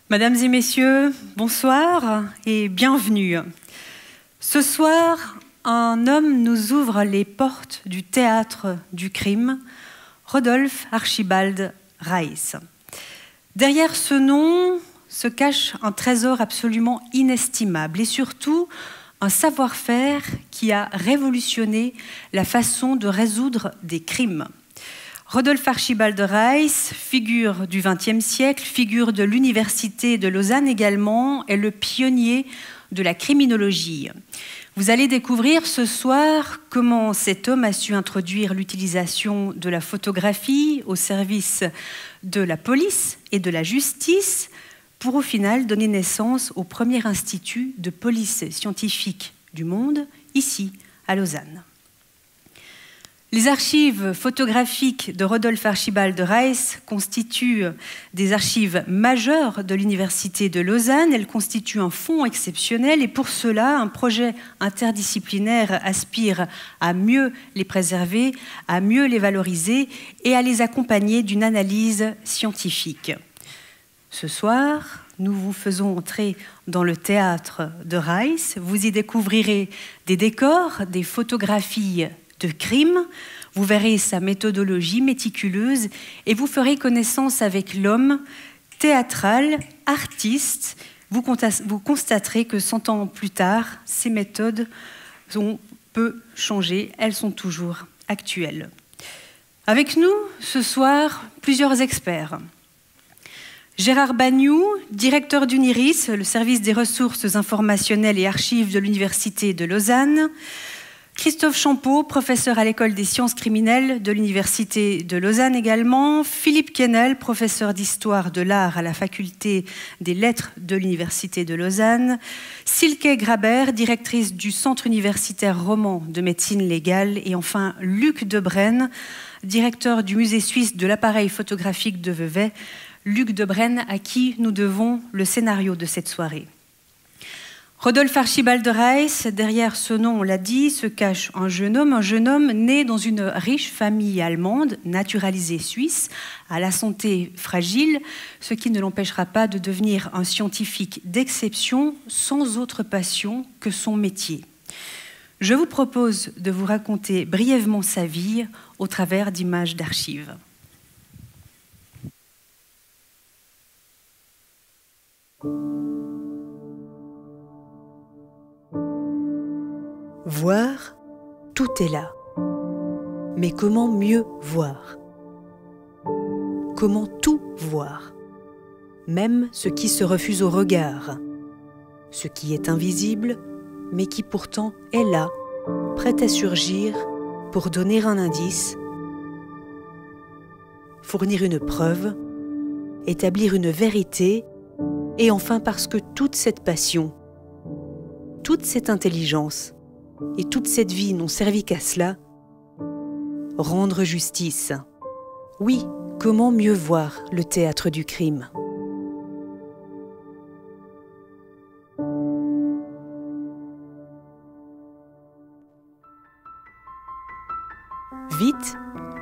Mesdames et messieurs, bonsoir et bienvenue. Ce soir, un homme nous ouvre les portes du théâtre du crime, Rodolphe Archibald Reiss. Derrière ce nom se cache un trésor absolument inestimable et surtout un savoir-faire qui a révolutionné la façon de résoudre des crimes. Rodolphe Archibald Reiss, figure du XXe siècle, figure de l'Université de Lausanne également, est le pionnier de la criminologie. Vous allez découvrir ce soir comment cet homme a su introduire l'utilisation de la photographie au service de la police et de la justice pour au final donner naissance au premier institut de police scientifique du monde, ici à Lausanne. Les archives photographiques de Rodolphe Archibald Reiss constituent des archives majeures de l'Université de Lausanne. Elles constituent un fonds exceptionnel et pour cela, un projet interdisciplinaire aspire à mieux les préserver, à mieux les valoriser et à les accompagner d'une analyse scientifique. Ce soir, nous vous faisons entrer dans le théâtre de Reiss. Vous y découvrirez des décors, des photographies de crimes, vous verrez sa méthodologie méticuleuse et vous ferez connaissance avec l'homme théâtral, artiste. Vous constaterez que 100 ans plus tard, ces méthodes ont peu changé, elles sont toujours actuelles. Avec nous, ce soir, plusieurs experts. Gérard Bagnoux, directeur d'Uniris, le service des ressources informationnelles et archives de l'Université de Lausanne. Christophe Champeau, professeur à l'École des sciences criminelles de l'Université de Lausanne également. Philippe Quesnel, professeur d'histoire de l'art à la Faculté des lettres de l'Université de Lausanne. Silke Grabert, directrice du Centre universitaire roman de médecine légale. Et enfin, Luc Debrenne, directeur du Musée suisse de l'appareil photographique de Vevey. Luc Debrenne, à qui nous devons le scénario de cette soirée. Rodolphe Archibald Reiss, derrière ce nom, on l'a dit, se cache un jeune homme né dans une riche famille allemande, naturalisé suisse, à la santé fragile, ce qui ne l'empêchera pas de devenir un scientifique d'exception, sans autre passion que son métier. Je vous propose de vous raconter brièvement sa vie au travers d'images d'archives. Voir, tout est là. Mais comment mieux voir? Comment tout voir? Même ce qui se refuse au regard, ce qui est invisible, mais qui pourtant est là, prêt à surgir pour donner un indice, fournir une preuve, établir une vérité, et enfin parce que toute cette passion, toute cette intelligence, et toute cette vie n'ont servi qu'à cela, rendre justice. Oui, comment mieux voir le théâtre du crime? Vite,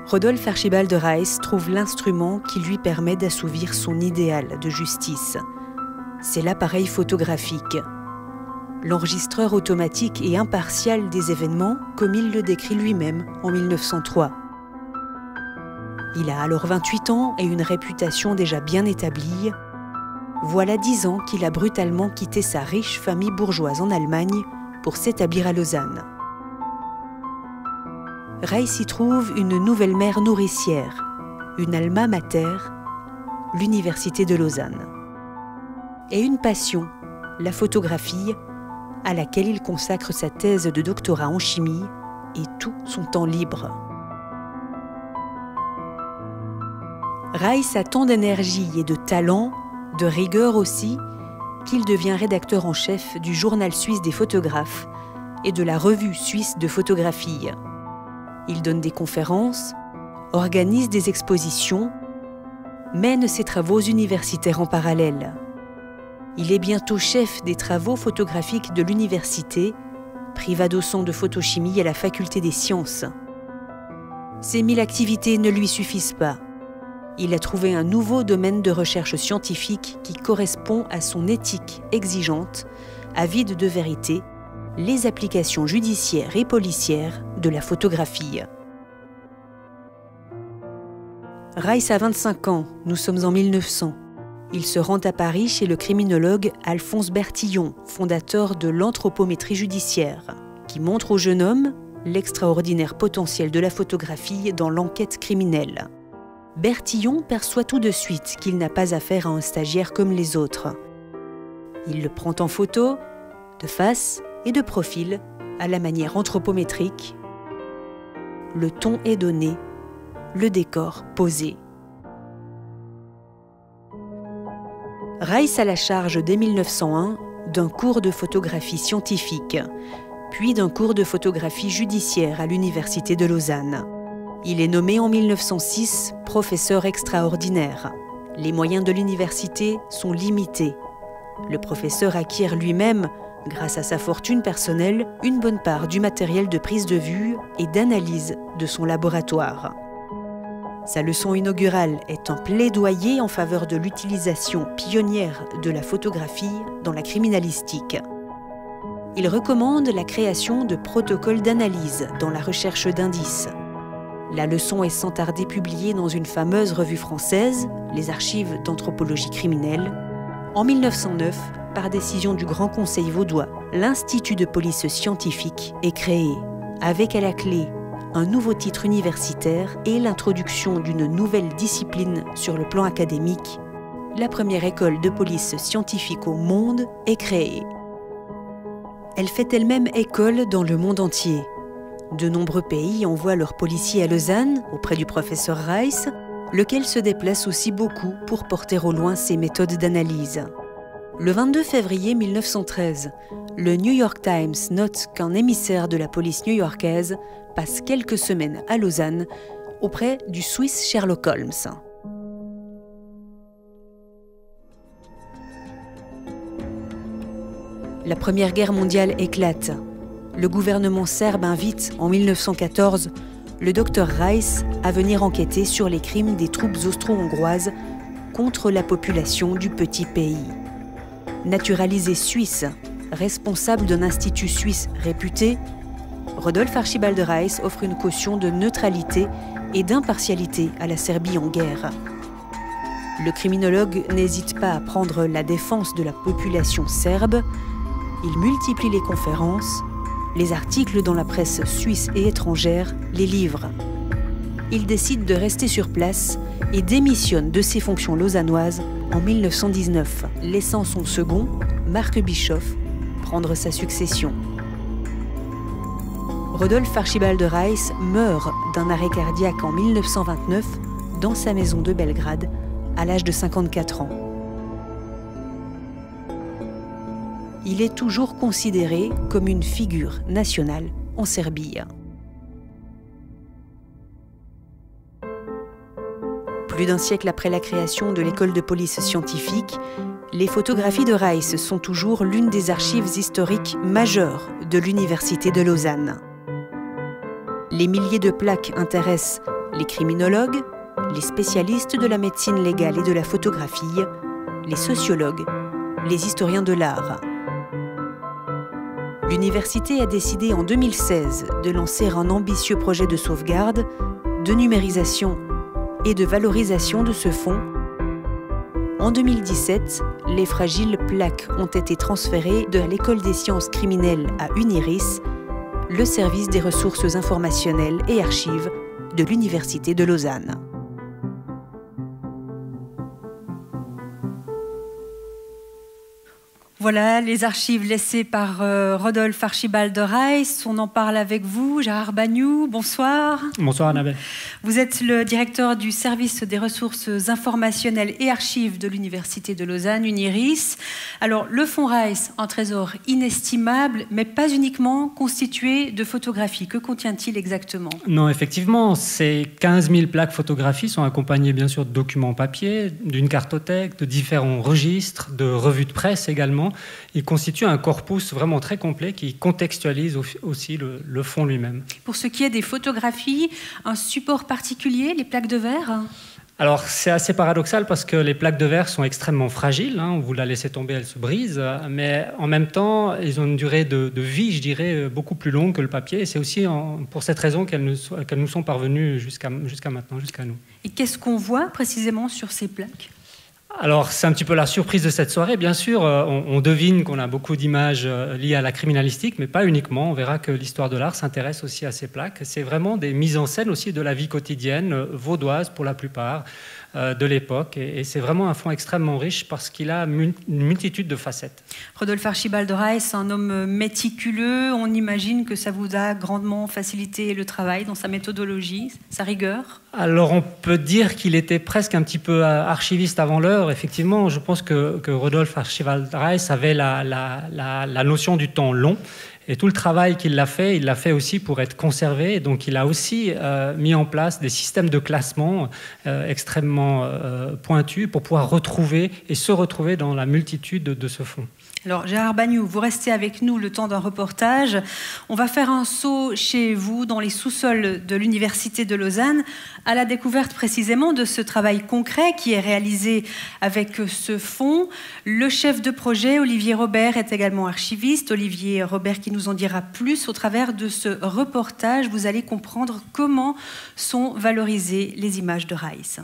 Rodolphe Archibald Reiss trouve l'instrument qui lui permet d'assouvir son idéal de justice. C'est l'appareil photographique. L'enregistreur automatique et impartial des événements, comme il le décrit lui-même en 1903. Il a alors 28 ans et une réputation déjà bien établie. Voilà 10 ans qu'il a brutalement quitté sa riche famille bourgeoise en Allemagne pour s'établir à Lausanne. Reiss y trouve une nouvelle mère nourricière, une alma mater, l'Université de Lausanne. Et une passion, la photographie, à laquelle il consacre sa thèse de doctorat en chimie et tout son temps libre. Reiss a tant d'énergie et de talent, de rigueur aussi, qu'il devient rédacteur en chef du journal suisse des photographes et de la revue suisse de photographie. Il donne des conférences, organise des expositions, mène ses travaux universitaires en parallèle. Il est bientôt chef des travaux photographiques de l'université, privat-docent de photochimie à la faculté des sciences. Ces 1000 activités ne lui suffisent pas. Il a trouvé un nouveau domaine de recherche scientifique qui correspond à son éthique exigeante, avide de vérité, les applications judiciaires et policières de la photographie. Rice a 25 ans, nous sommes en 1900. Il se rend à Paris chez le criminologue Alphonse Bertillon, fondateur de l'anthropométrie judiciaire, qui montre au jeune homme l'extraordinaire potentiel de la photographie dans l'enquête criminelle. Bertillon perçoit tout de suite qu'il n'a pas affaire à un stagiaire comme les autres. Il le prend en photo, de face et de profil, à la manière anthropométrique. Le ton est donné, le décor posé. Rice a la charge dès 1901 d'un cours de photographie scientifique, puis d'un cours de photographie judiciaire à l'Université de Lausanne. Il est nommé en 1906 professeur extraordinaire. Les moyens de l'université sont limités. Le professeur acquiert lui-même, grâce à sa fortune personnelle, une bonne part du matériel de prise de vue et d'analyse de son laboratoire. Sa leçon inaugurale est un plaidoyer en faveur de l'utilisation pionnière de la photographie dans la criminalistique. Il recommande la création de protocoles d'analyse dans la recherche d'indices. La leçon est sans tarder publiée dans une fameuse revue française, les Archives d'anthropologie criminelle. En 1909, par décision du Grand Conseil vaudois, l'Institut de police scientifique est créé, avec à la clé un nouveau titre universitaire et l'introduction d'une nouvelle discipline sur le plan académique. La première école de police scientifique au monde est créée. Elle fait elle-même école dans le monde entier. De nombreux pays envoient leurs policiers à Lausanne, auprès du professeur Rice, lequel se déplace aussi beaucoup pour porter au loin ses méthodes d'analyse. Le 22 février 1913, le New York Times note qu'un émissaire de la police new-yorkaise passe quelques semaines à Lausanne auprès du Suisse Sherlock Holmes. La Première Guerre mondiale éclate. Le gouvernement serbe invite, en 1914, le docteur Rice à venir enquêter sur les crimes des troupes austro-hongroises contre la population du petit pays. Naturalisé suisse, responsable d'un institut suisse réputé, Rudolf Archibald Rice offre une caution de neutralité et d'impartialité à la Serbie en guerre. Le criminologue n'hésite pas à prendre la défense de la population serbe. Il multiplie les conférences, les articles dans la presse suisse et étrangère, les livres. Il décide de rester sur place et démissionne de ses fonctions lausannoises en 1919, laissant son second, Marc Bischoff, prendre sa succession. Rudolf Archibald Rice meurt d'un arrêt cardiaque en 1929 dans sa maison de Belgrade, à l'âge de 54 ans. Il est toujours considéré comme une figure nationale en Serbie. Plus d'un siècle après la création de l'école de police scientifique, les photographies de Rice sont toujours l'une des archives historiques majeures de l'Université de Lausanne. Les milliers de plaques intéressent les criminologues, les spécialistes de la médecine légale et de la photographie, les sociologues, les historiens de l'art. L'université a décidé en 2016 de lancer un ambitieux projet de sauvegarde, de numérisation et de valorisation de ce fonds. En 2017, les fragiles plaques ont été transférées de l'École des sciences criminelles à Uniris, le service des ressources informationnelles et archives de l'Université de Lausanne. Voilà les archives laissées par Rudolf Archibald Rice. On en parle avec vous, Gérard Bagnoux. Bonsoir. Bonsoir Annabelle. Vous êtes le directeur du service des ressources informationnelles et archives de l'Université de Lausanne, Uniris. Alors, le fonds Rice, un trésor inestimable, mais pas uniquement constitué de photographies. Que contient-il exactement? Non, effectivement, ces 15 000 plaques photographies sont accompagnées bien sûr de documents papier, d'une cartothèque, de différents registres, de revues de presse également. Il constitue un corpus vraiment très complet qui contextualise aussi le fonds lui-même. Pour ce qui est des photographies, un support particulier, les plaques de verre? Alors c'est assez paradoxal parce que les plaques de verre sont extrêmement fragiles, hein, vous la laissez tomber, elle se brise, mais en même temps ils ont une durée de vie, je dirais, beaucoup plus longue que le papier, et c'est aussi pour cette raison qu'elles nous sont parvenues jusqu'à maintenant, jusqu'à nous. Et qu'est-ce qu'on voit précisément sur ces plaques ? Alors, c'est un petit peu la surprise de cette soirée. Bien sûr, on devine qu'on a beaucoup d'images liées à la criminalistique, mais pas uniquement. On verra que l'histoire de l'art s'intéresse aussi à ces plaques. C'est vraiment des mises en scène aussi de la vie quotidienne, vaudoise pour la plupart, de l'époque. Et c'est vraiment un fond extrêmement riche parce qu'il a une multitude de facettes. Rodolphe Archibald de Raes, un homme méticuleux. On imagine que ça vous a grandement facilité le travail dans sa méthodologie, sa rigueur. Alors, on peut dire qu'il était presque un petit peu archiviste avant l'heure. Effectivement, je pense que Rodolphe Archibald de Raes avait la notion du temps long. Et tout le travail qu'il a fait, il l'a fait aussi pour être conservé. Donc, il a aussi mis en place des systèmes de classement extrêmement pointus pour pouvoir retrouver et se retrouver dans la multitude de ce fond. Alors, Gérard Bagnoux, vous restez avec nous le temps d'un reportage. On va faire un saut chez vous dans les sous-sols de l'Université de Lausanne à la découverte précisément de ce travail concret qui est réalisé avec ce fonds. Le chef de projet, Olivier Robert, est également archiviste. Olivier Robert qui nous en dira plus au travers de ce reportage. Vous allez comprendre comment sont valorisées les images de Raes.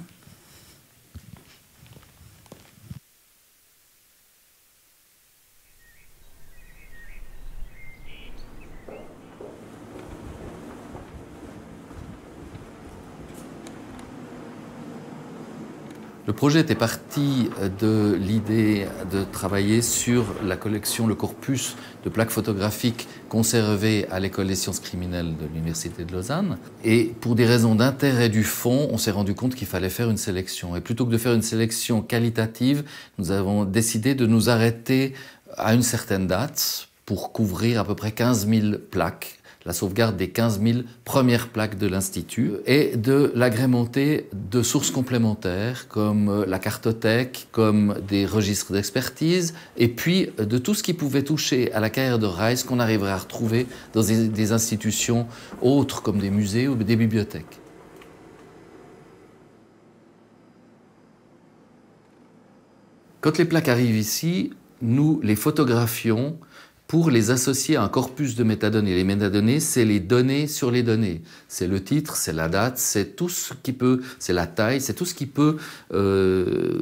Le projet était parti de l'idée de travailler sur la collection, le corpus de plaques photographiques conservées à l'École des sciences criminelles de l'Université de Lausanne. Et pour des raisons d'intérêt du fonds, on s'est rendu compte qu'il fallait faire une sélection. Et plutôt que de faire une sélection qualitative, nous avons décidé de nous arrêter à une certaine date pour couvrir à peu près 15 000 plaques, la sauvegarde des 15 000 premières plaques de l'Institut, et de l'agrémenter de sources complémentaires comme la cartothèque, comme des registres d'expertise, et puis de tout ce qui pouvait toucher à la carrière de Raes qu'on arriverait à retrouver dans des institutions autres comme des musées ou des bibliothèques. Quand les plaques arrivent ici, nous les photographions pour les associer à un corpus de métadonnées. Les métadonnées, c'est les données sur les données. C'est le titre, c'est la date, c'est tout ce qui peut, c'est la taille, c'est tout ce qui peut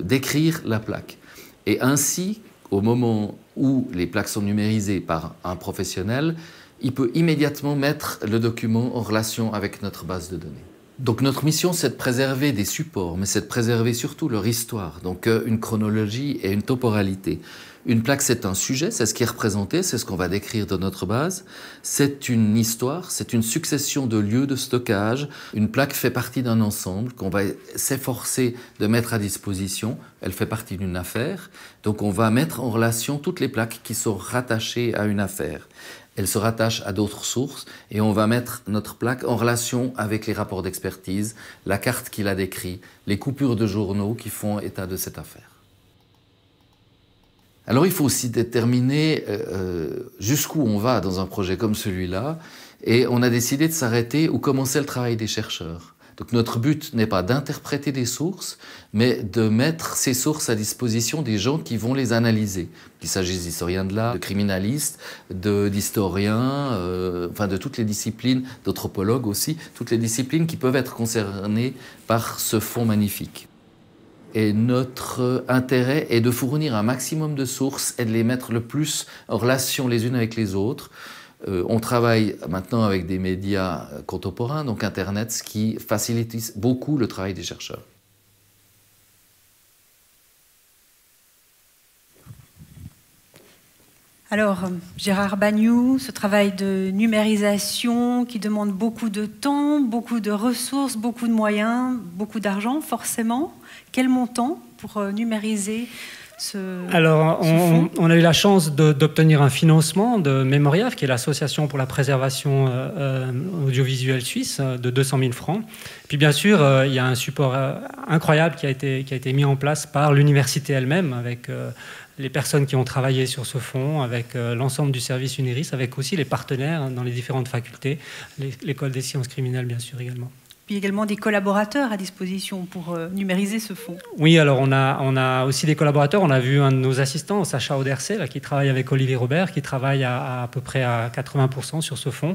décrire la plaque. Et ainsi, au moment où les plaques sont numérisées par un professionnel, il peut immédiatement mettre le document en relation avec notre base de données. Donc notre mission, c'est de préserver des supports, mais c'est de préserver surtout leur histoire, donc une chronologie et une temporalité. Une plaque, c'est un sujet, c'est ce qui est représenté, c'est ce qu'on va décrire dans notre base. C'est une histoire, c'est une succession de lieux de stockage. Une plaque fait partie d'un ensemble qu'on va s'efforcer de mettre à disposition. Elle fait partie d'une affaire, donc on va mettre en relation toutes les plaques qui sont rattachées à une affaire. Elle se rattache à d'autres sources et on va mettre notre plaque en relation avec les rapports d'expertise, la carte qui la décrit, les coupures de journaux qui font état de cette affaire. Alors il faut aussi déterminer jusqu'où on va dans un projet comme celui-là, et on a décidé de s'arrêter où commençait le travail des chercheurs. Donc notre but n'est pas d'interpréter des sources, mais de mettre ces sources à disposition des gens qui vont les analyser. Qu'il s'agisse d'historiens de l'art, de criminalistes, d'historiens, enfin de toutes les disciplines, d'anthropologues aussi, toutes les disciplines qui peuvent être concernées par ce fonds magnifique. Et notre intérêt est de fournir un maximum de sources et de les mettre le plus en relation les unes avec les autres. On travaille maintenant avec des médias contemporains, donc Internet, ce qui facilite beaucoup le travail des chercheurs. Alors, Gérard Bagnoux, ce travail de numérisation qui demande beaucoup de temps, beaucoup de ressources, beaucoup de moyens, beaucoup d'argent, forcément. Quel montant pour numériser Alors, on a eu la chance d'obtenir un financement de Memoriaf, qui est l'association pour la préservation audiovisuelle suisse, de 200 000 francs. Puis bien sûr, il y a un support incroyable qui a été mis en place par l'université elle-même, avec les personnes qui ont travaillé sur ce fonds, avec l'ensemble du service UNIRIS, avec aussi les partenaires dans les différentes facultés, l'école des sciences criminelles bien sûr également. puis également des collaborateurs à disposition pour numériser ce fonds. Oui, alors on a aussi des collaborateurs. On a vu un de nos assistants, Sacha Audercet, là, qui travaille avec Olivier Robert, qui travaille à peu près à 80% sur ce fonds.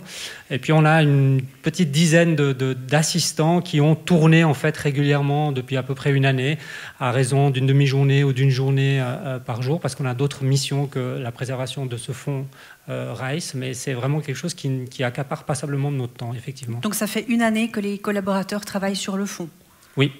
Et puis on a une petite dizaine d'assistants qui ont tourné en fait régulièrement depuis à peu près une année, à raison d'une demi-journée ou d'une journée par jour, parce qu'on a d'autres missions que la préservation de ce fonds RICE, mais c'est vraiment quelque chose qui accapare passablement de notre temps, effectivement. Donc ça fait une année que les collaborateurs travaillent sur le fonds. Oui.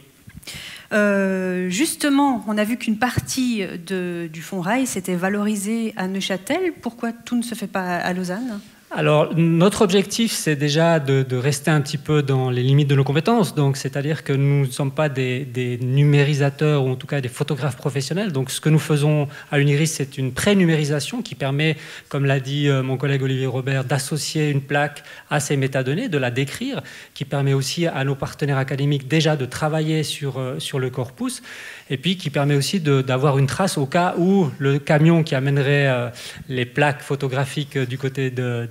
Justement, on a vu qu'une partie du fonds RICE était valorisée à Neuchâtel. Pourquoi tout ne se fait pas à Lausanne ? Alors, notre objectif, c'est déjà de rester un petit peu dans les limites de nos compétences. Donc, c'est-à-dire que nous ne sommes pas des numérisateurs ou en tout cas des photographes professionnels. Donc, ce que nous faisons à l'Uniris, c'est une pré-numérisation qui permet, comme l'a dit mon collègue Olivier Robert, d'associer une plaque à ces métadonnées, de la décrire, qui permet aussi à nos partenaires académiques déjà de travailler sur le corpus, et puis qui permet aussi d'avoir une trace au cas où le camion qui amènerait les plaques photographiques du côté de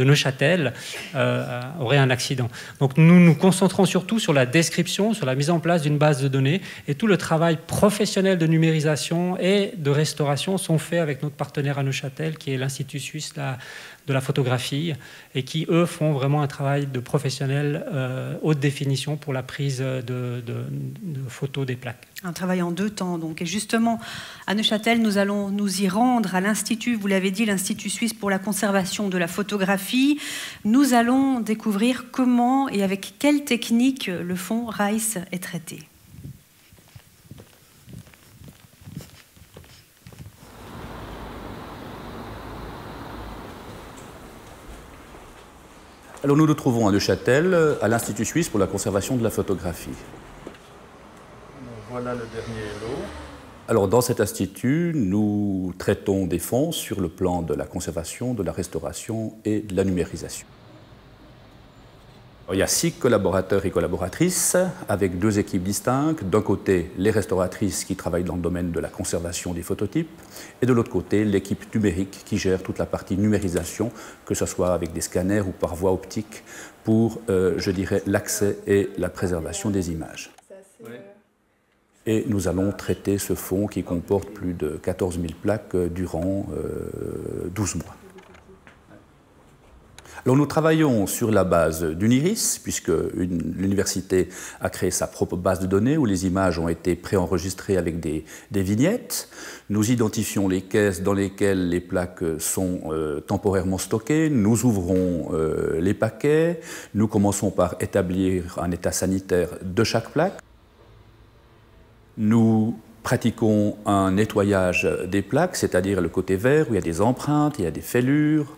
Neuchâtel aurait un accident. Donc nous nous concentrons surtout sur la description, sur la mise en place d'une base de données, et tout le travail professionnel de numérisation et de restauration sont faits avec notre partenaire à Neuchâtel, qui est l'Institut suisse de la photographie, et qui, eux, font vraiment un travail de professionnel haute définition pour la prise de photos des plaques. Un travail en 2 temps, donc. Et justement, à Neuchâtel, nous allons nous y rendre à l'Institut, vous l'avez dit, l'Institut suisse pour la conservation de la photographie. Nous allons découvrir comment et avec quelle technique le fonds RICE est traité. Alors nous nous trouvons à Neuchâtel, à l'Institut suisse pour la conservation de la photographie. Voilà le dernier lot. Alors dans cet institut, nous traitons des fonds sur le plan de la conservation, de la restauration et de la numérisation. Il y a 6 collaborateurs et collaboratrices avec 2 équipes distinctes. D'un côté, les restauratrices qui travaillent dans le domaine de la conservation des phototypes, et de l'autre côté, l'équipe numérique qui gère toute la partie numérisation, que ce soit avec des scanners ou par voie optique, pour, je dirais, l'accès et la préservation des images. Et nous allons traiter ce fonds qui comporte plus de 14 000 plaques durant 12 mois. Alors nous travaillons sur la base d'Uniris, puisque l'université a créé sa propre base de données où les images ont été préenregistrées avec des vignettes. Nous identifions les caisses dans lesquelles les plaques sont temporairement stockées. Nous ouvrons les paquets. Nous commençons par établir un état sanitaire de chaque plaque. Nous pratiquons un nettoyage des plaques, c'est-à-dire le côté vert où il y a des empreintes, il y a des fêlures.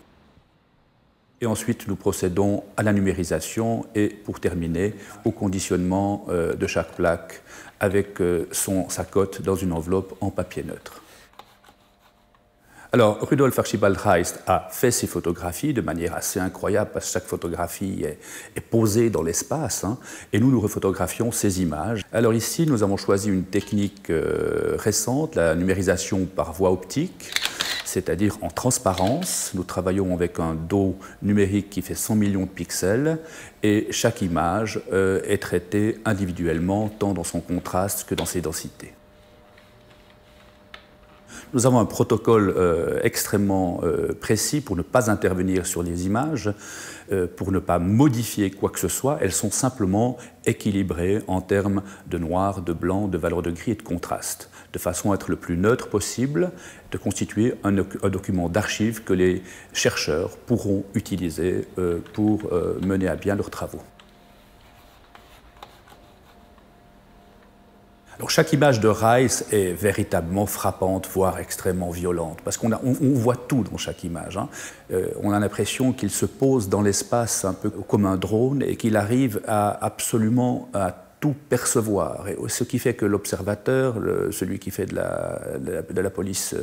Et ensuite, nous procédons à la numérisation et, pour terminer, au conditionnement de chaque plaque avec sa cote dans une enveloppe en papier neutre. Alors, Rudolf Archibald Reist a fait ces photographies de manière assez incroyable parce que chaque photographie est posée dans l'espace, hein, et nous refotographions ces images. Alors ici, nous avons choisi une technique récente, la numérisation par voie optique, c'est-à-dire en transparence. Nous travaillons avec un dos numérique qui fait 100 millions de pixels et chaque image est traitée individuellement, tant dans son contraste que dans ses densités. Nous avons un protocole extrêmement précis pour ne pas intervenir sur les images, pour ne pas modifier quoi que ce soit. Elles sont simplement équilibrées en termes de noir, de blanc, de valeur de gris et de contraste, de façon à être le plus neutre possible, de constituer un document d'archives que les chercheurs pourront utiliser pour mener à bien leurs travaux. Alors, chaque image de Reis est véritablement frappante, voire extrêmement violente, parce qu'on voit tout dans chaque image, hein. On a l'impression qu'il se pose dans l'espace un peu comme un drone et qu'il arrive absolument à tout percevoir. Et ce qui fait que l'observateur, celui qui fait de la police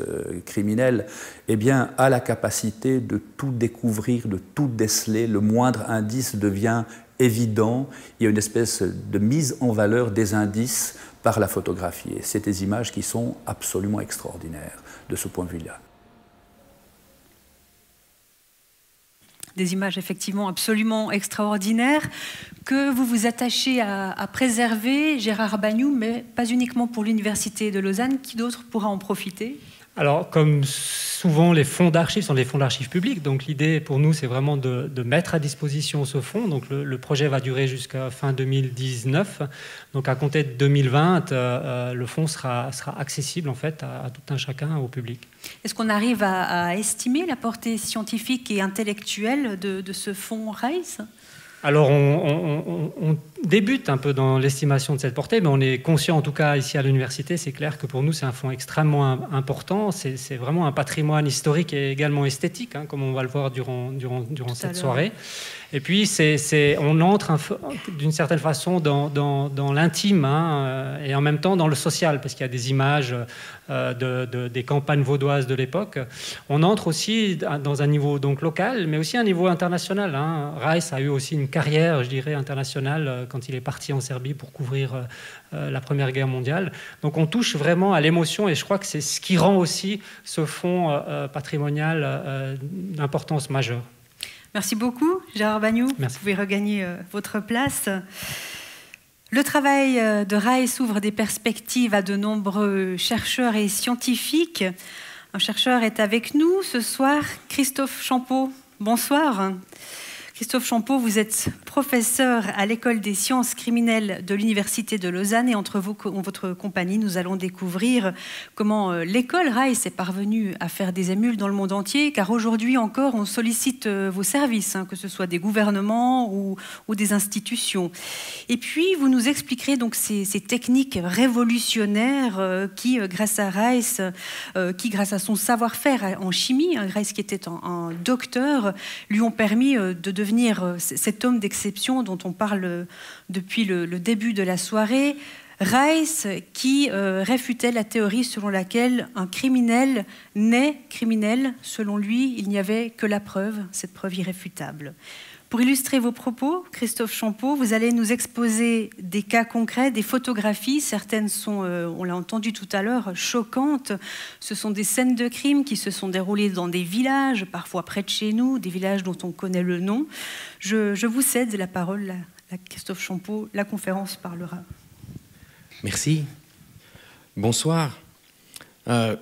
criminelle, eh bien, a la capacité de tout découvrir, de tout déceler. Le moindre indice devient évident. Il y a une espèce de mise en valeur des indices par la photographie. Et c'est des images qui sont absolument extraordinaires de ce point de vue-là. des images effectivement absolument extraordinaires que vous vous attachez à préserver, Gérard Bagnoud, mais pas uniquement pour l'Université de Lausanne. Qui d'autre pourra en profiter ? Alors, comme souvent, les fonds d'archives sont des fonds d'archives publics. Donc, l'idée pour nous, c'est vraiment de mettre à disposition ce fonds. Donc, le projet va durer jusqu'à fin 2019. Donc, à compter de 2020, le fonds sera accessible en fait à tout un chacun, au public. Est-ce qu'on arrive à estimer la portée scientifique et intellectuelle de ce fonds RAIS ? Alors, on débute un peu dans l'estimation de cette portée, mais on est conscient, en tout cas ici à l'université, c'est clair que pour nous, c'est un fonds extrêmement important. C'est vraiment un patrimoine historique et également esthétique, hein, comme on va le voir durant cette soirée. Et puis, on entre d'une certaine façon dans l'intime, hein, et en même temps dans le social, parce qu'il y a des images des campagnes vaudoises de l'époque. On entre aussi dans un niveau donc local, mais aussi un niveau international, hein. RAIS a eu aussi une carrière, je dirais, internationale quand il est parti en Serbie pour couvrir la Première Guerre mondiale. Donc on touche vraiment à l'émotion, et je crois que c'est ce qui rend aussi ce fonds patrimonial d'importance majeure. Merci beaucoup, Gérard Bagnoud. Vous pouvez regagner votre place. Le travail de RAIS ouvre des perspectives à de nombreux chercheurs et scientifiques. Un chercheur est avec nous ce soir, Christophe Champeau. Bonsoir. Christophe Champeau, vous êtes professeur à l'École des sciences criminelles de l'Université de Lausanne, et entre votre compagnie, nous allons découvrir comment l'école RAIS est parvenue à faire des émules dans le monde entier, car aujourd'hui encore, on sollicite vos services, hein, que ce soit des gouvernements ou des institutions. Et puis, vous nous expliquerez donc ces techniques révolutionnaires qui, grâce à RAIS, grâce à son savoir-faire en chimie, hein, RAIS qui était un docteur, lui ont permis de devenir cet homme d'exception dont on parle depuis le début de la soirée. RAIS qui réfutait la théorie selon laquelle un criminel naît criminel. Selon lui, il n'y avait que la preuve, cette preuve irréfutable. Pour illustrer vos propos, Christophe Champeau, vous allez nous exposer des cas concrets, des photographies. Certaines sont, on l'a entendu tout à l'heure, choquantes. Ce sont des scènes de crime qui se sont déroulées dans des villages, parfois près de chez nous, des villages dont on connaît le nom. Je vous cède la parole, à Christophe Champeau. La conférence parlera. Merci. Bonsoir.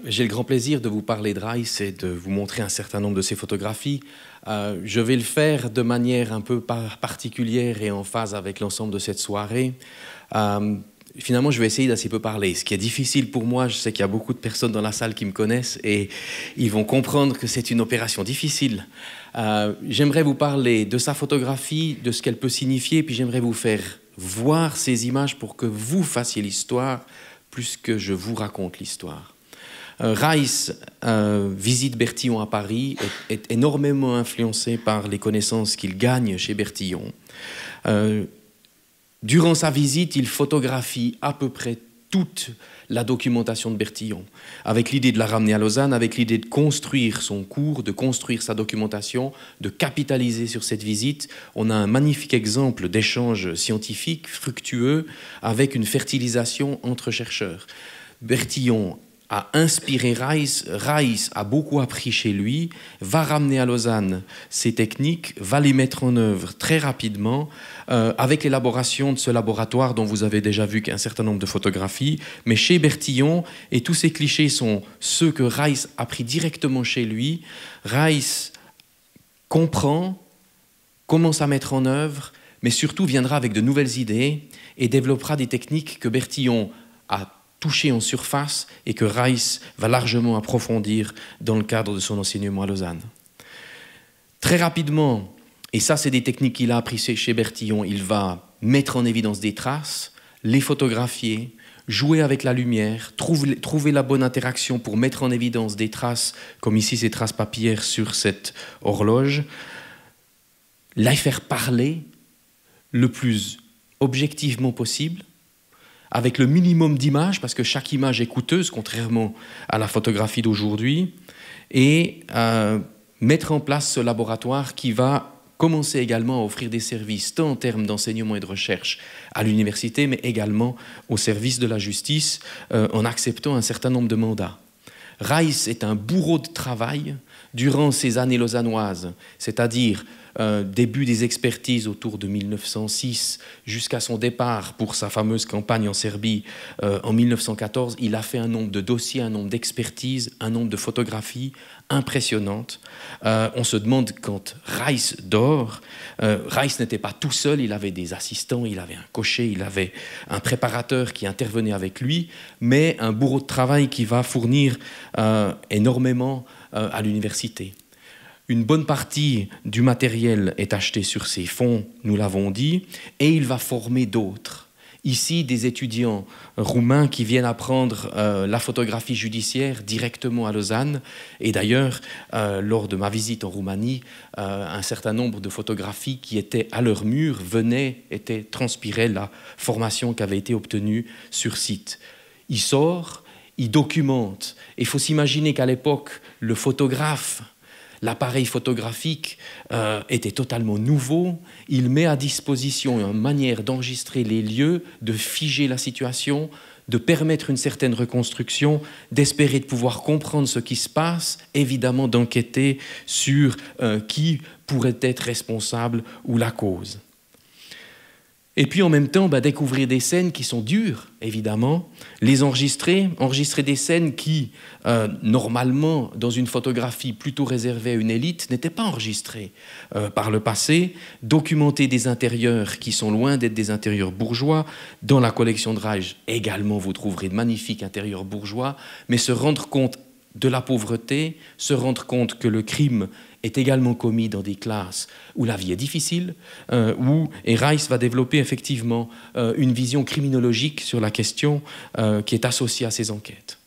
J'ai le grand plaisir de vous parler de RAIS et de vous montrer un certain nombre de ces photographies. Je vais le faire de manière un peu particulière et en phase avec l'ensemble de cette soirée. Finalement, je vais essayer d'assez peu parler. Ce qui est difficile pour moi, je sais qu'il y a beaucoup de personnes dans la salle qui me connaissent et ils vont comprendre que c'est une opération difficile. J'aimerais vous parler de sa photographie, de ce qu'elle peut signifier, puis j'aimerais vous faire voir ces images pour que vous fassiez l'histoire plus que je vous raconte l'histoire. RAIS visite Bertillon à Paris, est énormément influencé par les connaissances qu'il gagne chez Bertillon. Durant sa visite, il photographie à peu près toute la documentation de Bertillon, avec l'idée de la ramener à Lausanne, avec l'idée de construire son cours, de construire sa documentation, de capitaliser sur cette visite. On a un magnifique exemple d'échange scientifique fructueux avec une fertilisation entre chercheurs. Bertillon a inspiré RAIS, RAIS a beaucoup appris chez lui, va ramener à Lausanne ces techniques, va les mettre en œuvre très rapidement avec l'élaboration de ce laboratoire dont vous avez déjà vu qu'un certain nombre de photographies, mais chez Bertillon, et tous ces clichés sont ceux que RAIS a pris directement chez lui. RAIS comprend, commence à mettre en œuvre, mais surtout viendra avec de nouvelles idées et développera des techniques que Bertillon a touché en surface et que RAIS va largement approfondir dans le cadre de son enseignement à Lausanne. Très rapidement, et ça c'est des techniques qu'il a appris chez Bertillon, il va mettre en évidence des traces, les photographier, jouer avec la lumière, trouver la bonne interaction pour mettre en évidence des traces, comme ici ces traces papillaires sur cette horloge, les faire parler le plus objectivement possible, avec le minimum d'images, parce que chaque image est coûteuse, contrairement à la photographie d'aujourd'hui, et mettre en place ce laboratoire qui va commencer également à offrir des services, tant en termes d'enseignement et de recherche à l'université, mais également au service de la justice, en acceptant un certain nombre de mandats. RAIS est un bourreau de travail durant ces années lausannoises, c'est-à-dire début des expertises autour de 1906 jusqu'à son départ pour sa fameuse campagne en Serbie en 1914, il a fait un nombre de dossiers, un nombre d'expertises, un nombre de photographies impressionnantes. On se demande quand Reiss dort, Reiss n'était pas tout seul, il avait des assistants, il avait un cocher, il avait un préparateur qui intervenait avec lui, mais un bourreau de travail qui va fournir énormément à l'université. Une bonne partie du matériel est acheté sur ses fonds, nous l'avons dit, et il va former d'autres. Ici, des étudiants roumains qui viennent apprendre la photographie judiciaire directement à Lausanne. Et d'ailleurs, lors de ma visite en Roumanie, un certain nombre de photographies qui étaient à leur mur transpiraient la formation qui avait été obtenue sur site. Il sort, il documente. Il faut s'imaginer qu'à l'époque, le photographe, l'appareil photographique était totalement nouveau. Il met à disposition une manière d'enregistrer les lieux, de figer la situation, de permettre une certaine reconstruction, d'espérer de pouvoir comprendre ce qui se passe, évidemment d'enquêter sur qui pourrait être responsable ou la cause. Et puis en même temps, découvrir des scènes qui sont dures, évidemment, les enregistrer des scènes qui, normalement, dans une photographie plutôt réservée à une élite, n'étaient pas enregistrées par le passé, documenter des intérieurs qui sont loin d'être des intérieurs bourgeois. Dans la collection de Reiss, également, vous trouverez de magnifiques intérieurs bourgeois, mais se rendre compte de la pauvreté, se rendre compte que le crime est également commis dans des classes où la vie est difficile, et Reiss va développer effectivement une vision criminologique sur la question qui est associée à ces enquêtes.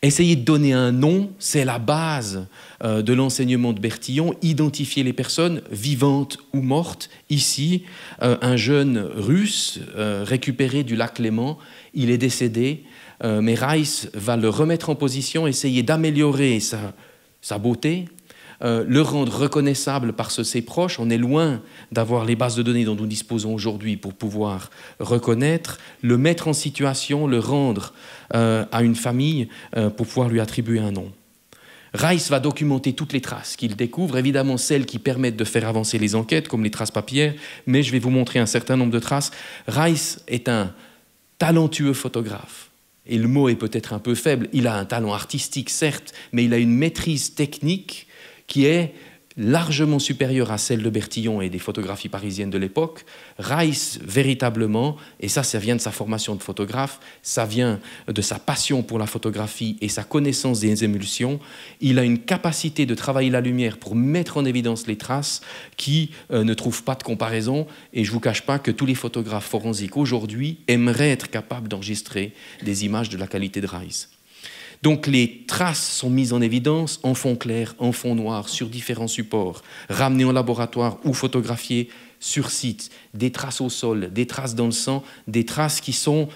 Essayer de donner un nom, c'est la base de l'enseignement de Bertillon, identifier les personnes vivantes ou mortes. Ici, un jeune russe récupéré du lac Léman, il est décédé, mais Reiss va le remettre en position, essayer d'améliorer sa beauté, le rendre reconnaissable par ses proches. On est loin d'avoir les bases de données dont nous disposons aujourd'hui pour pouvoir reconnaître, le mettre en situation, le rendre à une famille pour pouvoir lui attribuer un nom. Reiss va documenter toutes les traces qu'il découvre, évidemment celles qui permettent de faire avancer les enquêtes, comme les traces papières, mais je vais vous montrer un certain nombre de traces. Reiss est un talentueux photographe. Et le mot est peut-être un peu faible, il a un talent artistique certes, mais il a une maîtrise technique qui est largement supérieure à celle de Bertillon et des photographies parisiennes de l'époque. Reiss, véritablement, et ça vient de sa formation de photographe, ça vient de sa passion pour la photographie et sa connaissance des émulsions, il a une capacité de travailler la lumière pour mettre en évidence les traces qui ne trouvent pas de comparaison, et je ne vous cache pas que tous les photographes forensiques aujourd'hui aimeraient être capables d'enregistrer des images de la qualité de Reiss. Donc les traces sont mises en évidence en fond clair, en fond noir, sur différents supports, ramenées en laboratoire ou photographiées sur site, des traces au sol, des traces dans le sang, des traces qui sont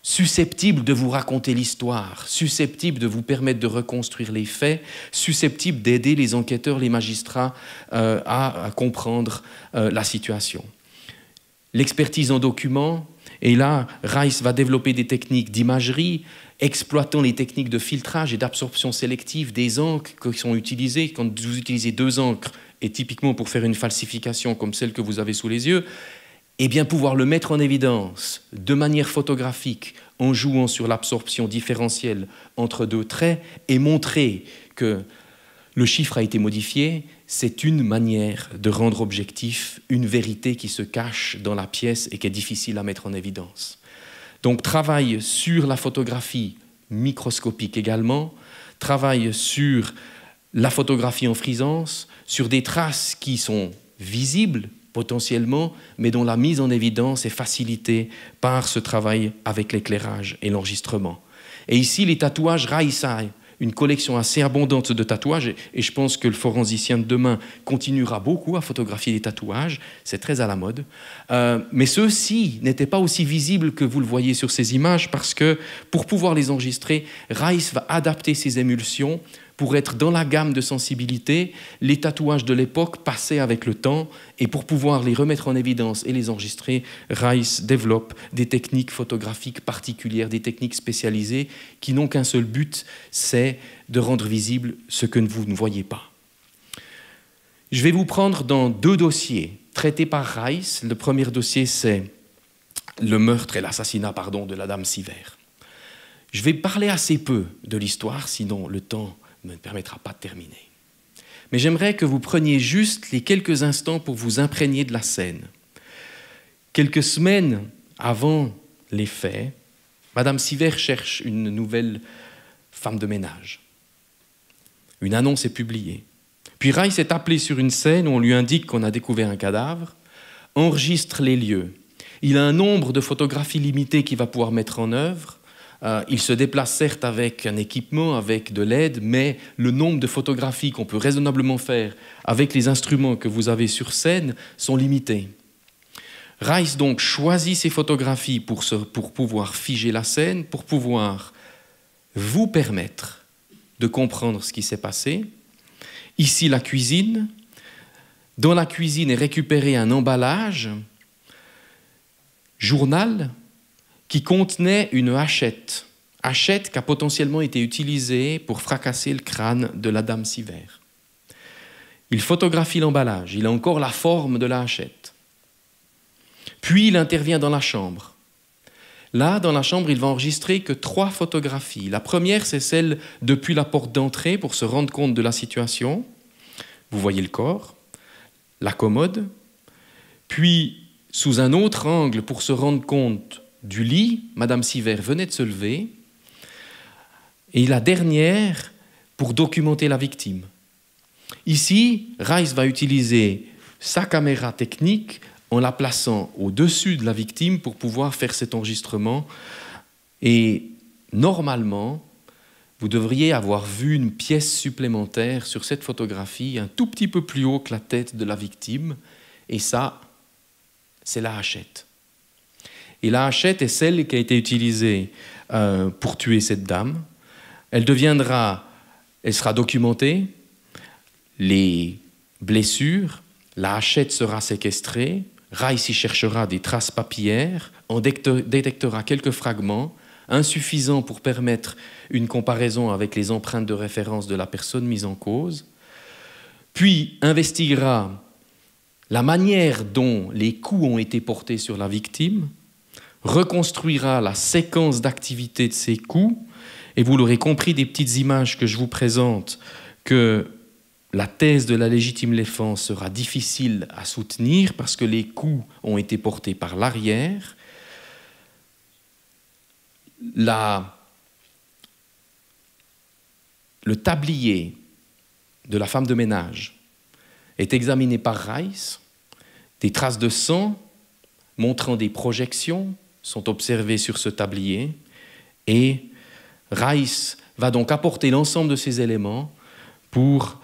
susceptibles de vous raconter l'histoire, susceptibles de vous permettre de reconstruire les faits, susceptibles d'aider les enquêteurs, les magistrats à comprendre la situation. L'expertise en documents, et là, Reiss va développer des techniques d'imagerie, exploitant les techniques de filtrage et d'absorption sélective des encres qui sont utilisées. Quand vous utilisez 2 encres, et typiquement pour faire une falsification comme celle que vous avez sous les yeux, eh bien pouvoir le mettre en évidence de manière photographique en jouant sur l'absorption différentielle entre 2 traits et montrer que le chiffre a été modifié, c'est une manière de rendre objectif une vérité qui se cache dans la pièce et qui est difficile à mettre en évidence. Donc travail sur la photographie microscopique également, travail sur la photographie en frisance, sur des traces qui sont visibles potentiellement, mais dont la mise en évidence est facilitée par ce travail avec l'éclairage et l'enregistrement. Et ici, les tatouages Reiss a une collection assez abondante de tatouages, et je pense que le forensicien de demain continuera beaucoup à photographier des tatouages, c'est très à la mode, mais ceux-ci n'étaient pas aussi visibles que vous le voyez sur ces images, parce que pour pouvoir les enregistrer, Reiss va adapter ses émulsions pour être dans la gamme de sensibilité. Les tatouages de l'époque passaient avec le temps, et pour pouvoir les remettre en évidence et les enregistrer, Reiss développe des techniques photographiques particulières, des techniques spécialisées qui n'ont qu'un seul but, c'est de rendre visible ce que vous ne voyez pas. Je vais vous prendre dans 2 dossiers traités par Reiss. Le premier dossier, c'est le meurtre et l'assassinat, de la dame Sivers. Je vais parler assez peu de l'histoire, sinon le temps ne me permettra pas de terminer. Mais j'aimerais que vous preniez juste les quelques instants pour vous imprégner de la scène. Quelques semaines avant les faits, Madame Sivers cherche une nouvelle femme de ménage. Une annonce est publiée. Puis Reiss est appelé sur une scène où on lui indique qu'on a découvert un cadavre, enregistre les lieux. Il a un nombre de photographies limitées qu'il va pouvoir mettre en œuvre. Il se déplace certes avec un équipement, avec de l'aide, mais le nombre de photographies qu'on peut raisonnablement faire avec les instruments que vous avez sur scène sont limités. Reiss donc choisit ces photographies pour pouvoir figer la scène, pour pouvoir vous permettre de comprendre ce qui s'est passé. Ici, la cuisine. Dans la cuisine est récupéré un emballage, journal, qui contenait une hachette qui a potentiellement été utilisée pour fracasser le crâne de la dame Sivers. Il photographie l'emballage, il a encore la forme de la hachette. Puis il intervient dans la chambre. Là, dans la chambre, il va enregistrer que 3 photographies. La première, c'est celle depuis la porte d'entrée pour se rendre compte de la situation. Vous voyez le corps, la commode. Puis, sous un autre angle, pour se rendre compte du lit, Madame Sivers venait de se lever. Et la dernière, pour documenter la victime. Ici, Reiss va utiliser sa caméra technique en la plaçant au-dessus de la victime pour pouvoir faire cet enregistrement. Et normalement, vous devriez avoir vu une pièce supplémentaire sur cette photographie, un tout petit peu plus haut que la tête de la victime. Et ça, c'est la hachette. Et la hachette est celle qui a été utilisée pour tuer cette dame. Elle sera documentée, les blessures, la hachette sera séquestrée, Reiss y cherchera des traces papillaires, en détectera quelques fragments, insuffisants pour permettre une comparaison avec les empreintes de référence de la personne mise en cause, puis investiguera la manière dont les coups ont été portés sur la victime, reconstruira la séquence d'activité de ces coups, et vous l'aurez compris des petites images que je vous présente, que la thèse de la légitime défense sera difficile à soutenir parce que les coups ont été portés par l'arrière. Le tablier de la femme de ménage est examiné par Reiss. Des traces de sang montrant des projections sont observées sur ce tablier et Reiss va donc apporter l'ensemble de ces éléments pour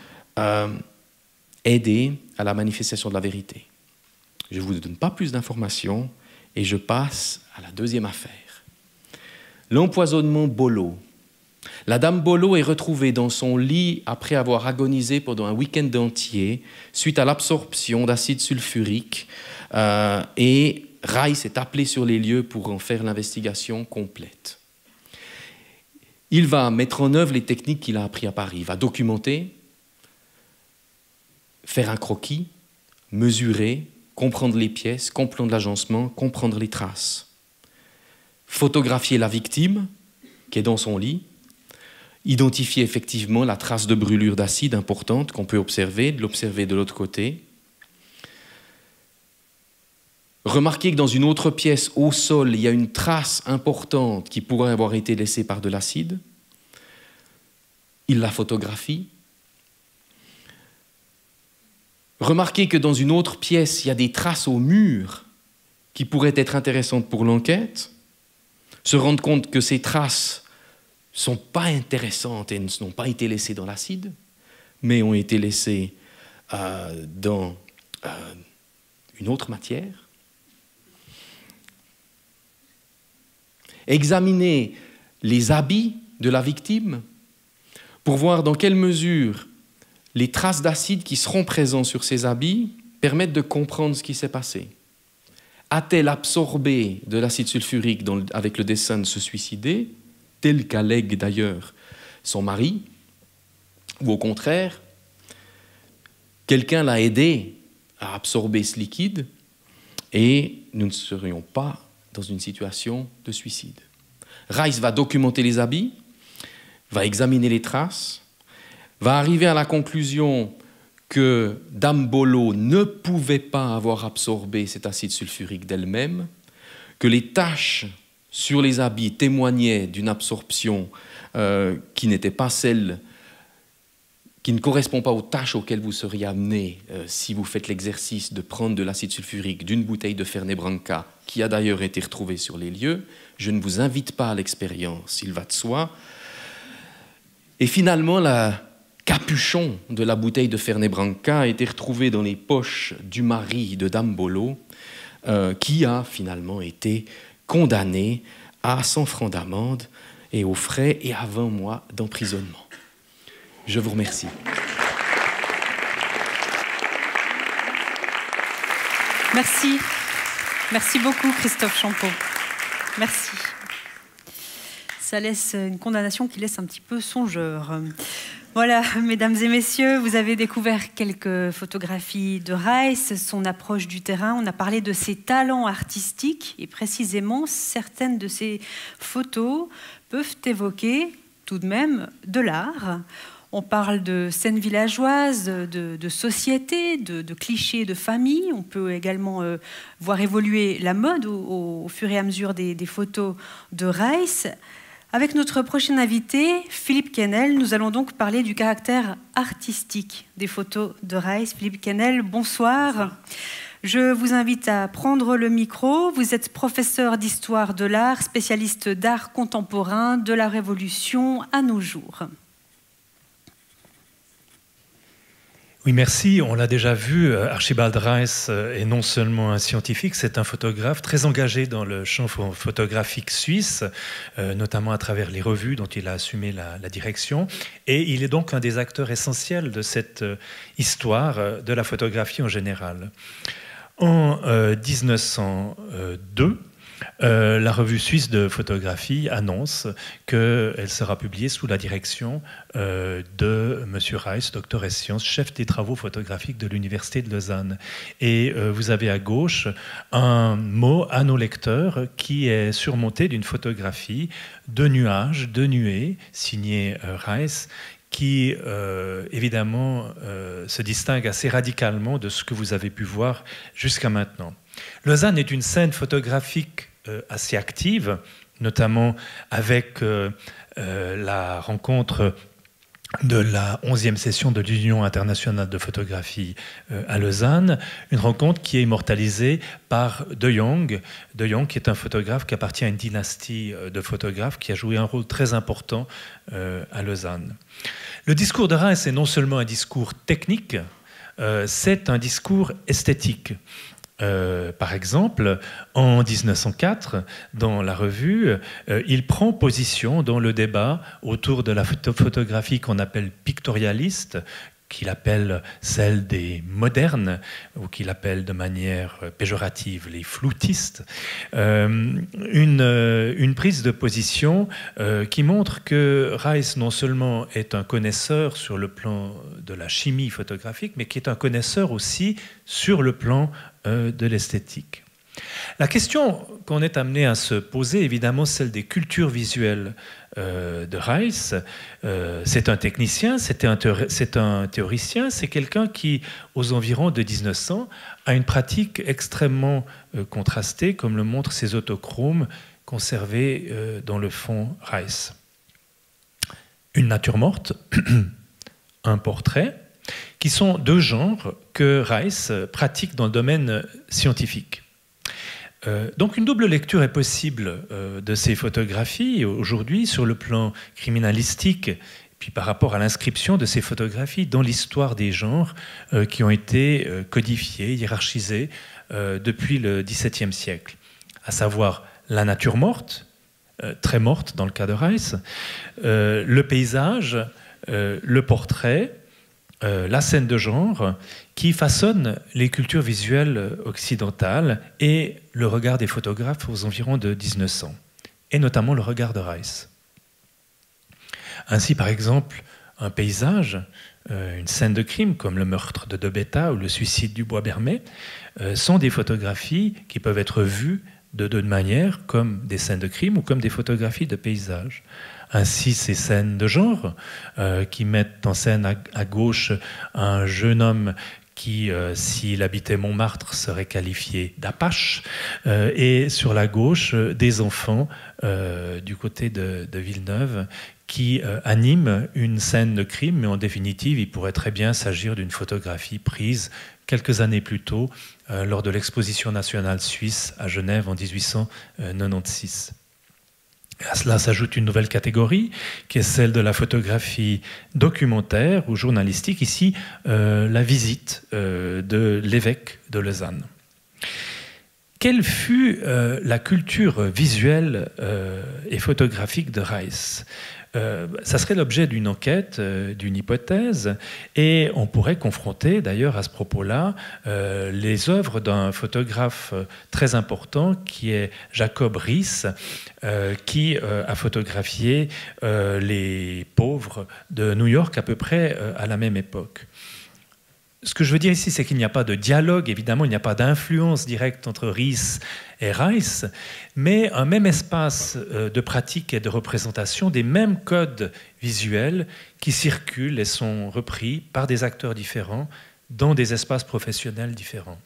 aider à la manifestation de la vérité. Je ne vous donne pas plus d'informations et je passe à la deuxième affaire. L'empoisonnement Bolo. La dame Bolo est retrouvée dans son lit après avoir agonisé pendant un week-end entier suite à l'absorption d'acide sulfurique et Reiss est appelé sur les lieux pour en faire l'investigation complète. Il va mettre en œuvre les techniques qu'il a apprises à Paris. Il va documenter, faire un croquis, mesurer, comprendre les pièces, comprendre l'agencement, comprendre les traces. Photographier la victime qui est dans son lit, identifier effectivement la trace de brûlure d'acide importante qu'on peut observer, de l'observer de l'autre côté. Remarquez que dans une autre pièce, au sol, il y a une trace importante qui pourrait avoir été laissée par de l'acide. Il la photographie. Remarquez que dans une autre pièce, il y a des traces au mur qui pourraient être intéressantes pour l'enquête. Se rendre compte que ces traces ne sont pas intéressantes et n'ont pas été laissées dans l'acide, mais ont été laissées dans une autre matière. Examiner les habits de la victime pour voir dans quelle mesure les traces d'acide qui seront présentes sur ces habits permettent de comprendre ce qui s'est passé. A-t-elle absorbé de l'acide sulfurique avec le dessein de se suicider, tel qu'allègue d'ailleurs son mari, ou au contraire, quelqu'un l'a aidé à absorber ce liquide et nous ne serions pas dans une situation de suicide. Rice va documenter les habits, va examiner les traces, va arriver à la conclusion que Dame Bolo ne pouvait pas avoir absorbé cet acide sulfurique d'elle-même, que les taches sur les habits témoignaient d'une absorption qui n'était pas celle, qui ne correspond pas aux tâches auxquelles vous seriez amené si vous faites l'exercice de prendre de l'acide sulfurique d'une bouteille de Fernet Branca, qui a d'ailleurs été retrouvée sur les lieux. Je ne vous invite pas à l'expérience, il va de soi. Et finalement, le capuchon de la bouteille de Fernet Branca a été retrouvé dans les poches du mari de Dame Bolo, qui a finalement été condamné à 100 francs d'amende et aux frais et à 20 mois d'emprisonnement. Je vous remercie. Merci. Merci beaucoup, Christophe Champeau. Merci. Ça laisse une condamnation qui laisse un petit peu songeur. Voilà, mesdames et messieurs, vous avez découvert quelques photographies de Rice, son approche du terrain. On a parlé de ses talents artistiques et précisément, certaines de ces photos peuvent évoquer tout de même de l'art. On parle de scènes villageoises, de société, de clichés de famille. On peut également voir évoluer la mode au fur et à mesure des photos de Rice. Avec notre prochain invité, Philippe Quesnel, nous allons donc parler du caractère artistique des photos de Rice. Philippe Quesnel, bonsoir. Je vous invite à prendre le micro. Vous êtes professeur d'histoire de l'art, spécialiste d'art contemporain, de la Révolution à nos jours. Oui, merci. On l'a déjà vu, Archibald Rice est non seulement un scientifique, c'est un photographe très engagé dans le champ photographique suisse, notamment à travers les revues dont il a assumé la direction. Et il est donc un des acteurs essentiels de cette histoire de la photographie en général. En 1902, la revue suisse de photographie annonce qu'elle sera publiée sous la direction de M. Rice, docteur ès sciences, chef des travaux photographiques de l'Université de Lausanne. Et vous avez à gauche un mot à nos lecteurs qui est surmonté d'une photographie de nuages, de nuées, signée Rice, qui évidemment se distingue assez radicalement de ce que vous avez pu voir jusqu'à maintenant. Lausanne est une scène photographique assez active, notamment avec la rencontre de la 11e session de l'Union internationale de photographie à Lausanne, une rencontre qui est immortalisée par De Jong. De Jong, qui est un photographe qui appartient à une dynastie de photographes qui a joué un rôle très important à Lausanne. Le discours de Rice est non seulement un discours technique, c'est un discours esthétique. Par exemple, en 1904, dans la revue, il prend position dans le débat autour de la photographie qu'on appelle pictorialiste, qu'il appelle celle des modernes, ou qu'il appelle de manière péjorative les floutistes, une prise de position qui montre que Rice non seulement est un connaisseur sur le plan de la chimie photographique, mais qui est un connaisseur aussi sur le plan de l'esthétique. La question qu'on est amené à se poser, évidemment, celle des cultures visuelles de Rice. C'est un technicien, c'est un théoricien, c'est quelqu'un qui, aux environs de 1900, a une pratique extrêmement contrastée, comme le montrent ces autochromes conservés dans le fond Rice. Une nature morte, un portrait, qui sont deux genres que Rice pratique dans le domaine scientifique. Donc une double lecture est possible de ces photographies aujourd'hui sur le plan criminalistique, puis par rapport à l'inscription de ces photographies dans l'histoire des genres qui ont été codifiés, hiérarchisés depuis le XVIIe siècle, à savoir la nature morte, très morte dans le cas de Rice, le paysage, le portrait, la scène de genre, qui façonne les cultures visuelles occidentales et le regard des photographes aux environs de 1900, et notamment le regard de Reiss. Ainsi, par exemple, un paysage, une scène de crime comme le meurtre de Beta ou le suicide du Bois Bermé sont des photographies qui peuvent être vues de deux manières, comme des scènes de crime ou comme des photographies de paysage. Ainsi, ces scènes de genre qui mettent en scène à gauche un jeune homme qui, s'il habitait Montmartre, serait qualifié d'Apache, et sur la gauche, des enfants du côté de Villeneuve qui animent une scène de crime, mais en définitive, il pourrait très bien s'agir d'une photographie prise quelques années plus tôt lors de l'exposition nationale suisse à Genève en 1896. À cela s'ajoute une nouvelle catégorie, qui est celle de la photographie documentaire ou journalistique, ici la visite de l'évêque de Lausanne. Quelle fut la culture visuelle et photographique de Reiss ? Ça serait l'objet d'une enquête, d'une hypothèse, et on pourrait confronter d'ailleurs à ce propos-là les œuvres d'un photographe très important qui est Jacob Riis, qui a photographié les pauvres de New York à peu près à la même époque. Ce que je veux dire ici, c'est qu'il n'y a pas de dialogue, évidemment, il n'y a pas d'influence directe entre Riis et Reiss, mais un même espace de pratique et de représentation des mêmes codes visuels qui circulent et sont repris par des acteurs différents dans des espaces professionnels différents.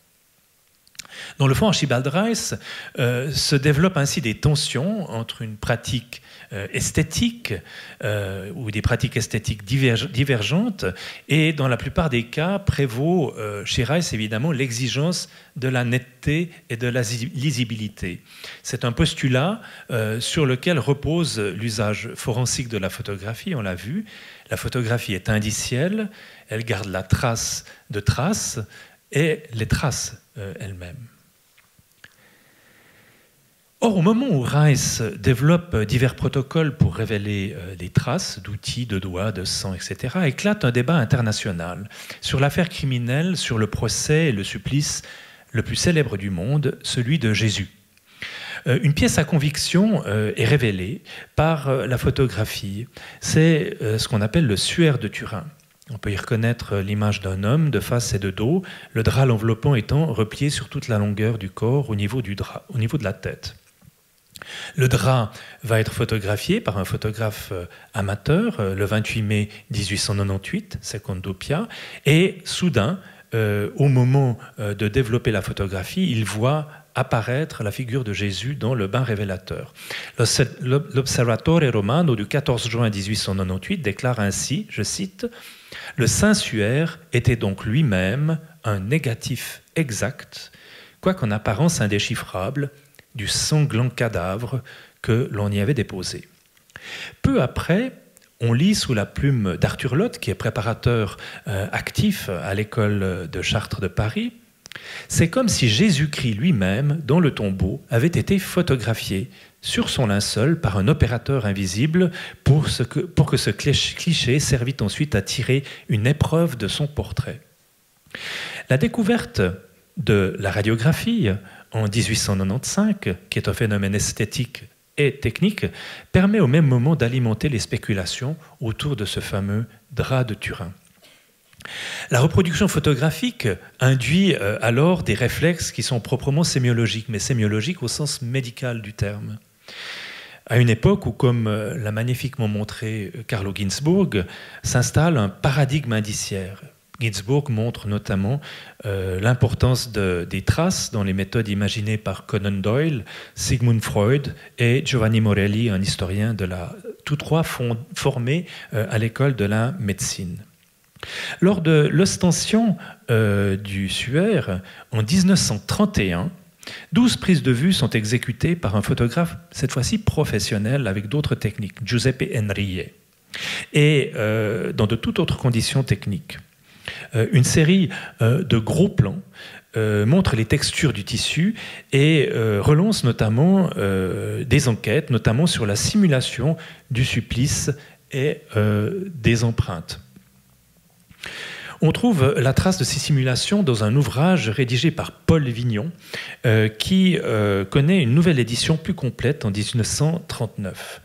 Dans le fond, Archibald Reiss se développent ainsi des tensions entre une pratique esthétique ou des pratiques esthétiques divergentes, et dans la plupart des cas prévaut chez Reiss évidemment l'exigence de la netteté et de la lisibilité. C'est un postulat sur lequel repose l'usage forensique de la photographie, on l'a vu. La photographie est indicielle, elle garde la trace de traces et les traces elles-mêmes. Or, au moment où Reiss développe divers protocoles pour révéler les traces d'outils, de doigts, de sang, etc., éclate un débat international sur l'affaire criminelle, sur le procès et le supplice le plus célèbre du monde, celui de Jésus. Une pièce à conviction est révélée par la photographie. C'est ce qu'on appelle le suaire de Turin. On peut y reconnaître l'image d'un homme de face et de dos, le drap l'enveloppant étant replié sur toute la longueur du corps au niveau du drap, au niveau de la tête. Le drap va être photographié par un photographe amateur le 28 mai 1898, Secondo Pia, et soudain, au moment de développer la photographie, il voit apparaître la figure de Jésus dans le bain révélateur. L'Osservatore Romano du 14 juin 1898 déclare ainsi, je cite, « Le Saint-Suaire était donc lui-même un négatif exact, quoiqu'en apparence indéchiffrable, du sanglant cadavre que l'on y avait déposé. » Peu après, on lit sous la plume d'Arthur Lotte, qui est préparateur actif à l'école de Chartres de Paris, « C'est comme si Jésus-Christ lui-même, dans le tombeau, avait été photographié sur son linceul par un opérateur invisible pour que ce cliché servît ensuite à tirer une épreuve de son portrait. » La découverte de la radiographie en 1895, qui est un phénomène esthétique et technique, permet au même moment d'alimenter les spéculations autour de ce fameux drap de Turin. La reproduction photographique induit alors des réflexes qui sont proprement sémiologiques, mais sémiologiques au sens médical du terme. À une époque où, comme l'a magnifiquement montré Carlo Ginzburg, s'installe un paradigme indiciaire. Ginzburg montre notamment l'importance des traces dans les méthodes imaginées par Conan Doyle, Sigmund Freud et Giovanni Morelli, un historien tous trois formés à l'école de la médecine. Lors de l'ostension du suaire, en 1931, 12 prises de vue sont exécutées par un photographe, cette fois-ci professionnel, avec d'autres techniques, Giuseppe Enrie, et dans de toutes autres conditions techniques. Une série de gros plans montre les textures du tissu et relance notamment des enquêtes, notamment sur la simulation du supplice et des empreintes. On trouve la trace de ces simulations dans un ouvrage rédigé par Paul Vignon, qui connaît une nouvelle édition plus complète en 1939.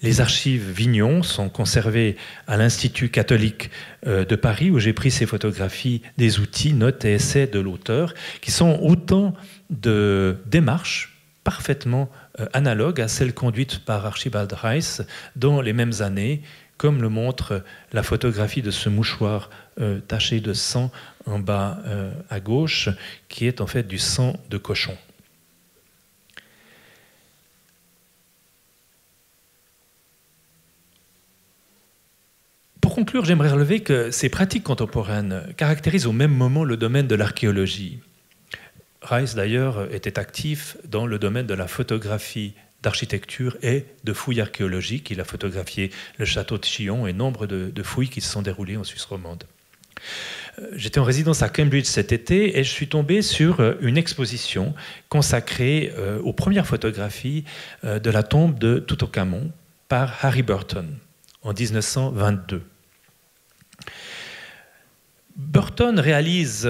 Les archives Vignon sont conservées à l'Institut catholique de Paris, où j'ai pris ces photographies des outils, notes et essais de l'auteur, qui sont autant de démarches parfaitement analogues à celles conduites par Archibald Rice dans les mêmes années, comme le montre la photographie de ce mouchoir taché de sang en bas à gauche, qui est en fait du sang de cochon. Pour conclure, j'aimerais relever que ces pratiques contemporaines caractérisent au même moment le domaine de l'archéologie. Rice, d'ailleurs, était actif dans le domaine de la photographie d'architecture et de fouilles archéologiques. Il a photographié le château de Chillon et nombre de fouilles qui se sont déroulées en Suisse romande. J'étais en résidence à Cambridge cet été et je suis tombé sur une exposition consacrée aux premières photographies de la tombe de Toutankhamon par Harry Burton en 1922. Burton réalise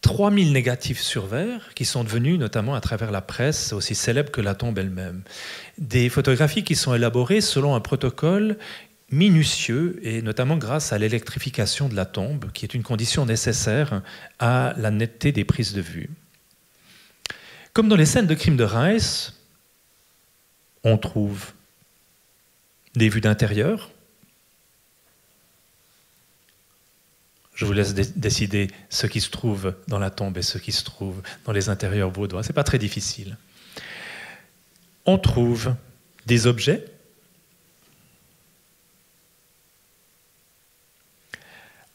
3000 négatifs sur verre qui sont devenus, notamment à travers la presse, aussi célèbres que la tombe elle-même. Des photographies qui sont élaborées selon un protocole minutieux et notamment grâce à l'électrification de la tombe, qui est une condition nécessaire à la netteté des prises de vue. Comme dans les scènes de crime de Rice, on trouve des vues d'intérieur. Je vous laisse décider ce qui se trouve dans la tombe et ce qui se trouve dans les intérieurs vaudois. Ce n'est pas très difficile. On trouve des objets.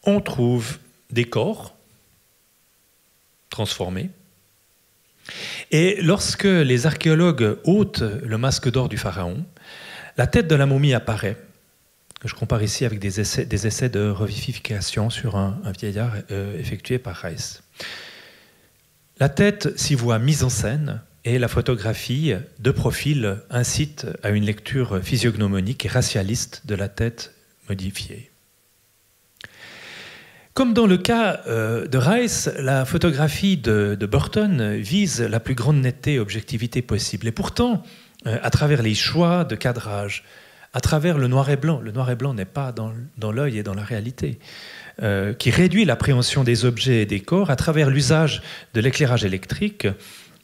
On trouve des corps transformés. Et lorsque les archéologues ôtent le masque d'or du pharaon, la tête de la momie apparaît. Je compare ici avec des essais de revivification sur un vieillard effectués par Rice. La tête s'y voit mise en scène et la photographie de profil incite à une lecture physiognomonique et racialiste de la tête modifiée. Comme dans le cas de Rice, la photographie de Burton vise la plus grande netteté et objectivité possible. Et pourtant, à travers les choix de cadrage, à travers le noir et blanc n'est pas dans l'œil et dans la réalité, qui réduit l'appréhension des objets et des corps, à travers l'usage de l'éclairage électrique,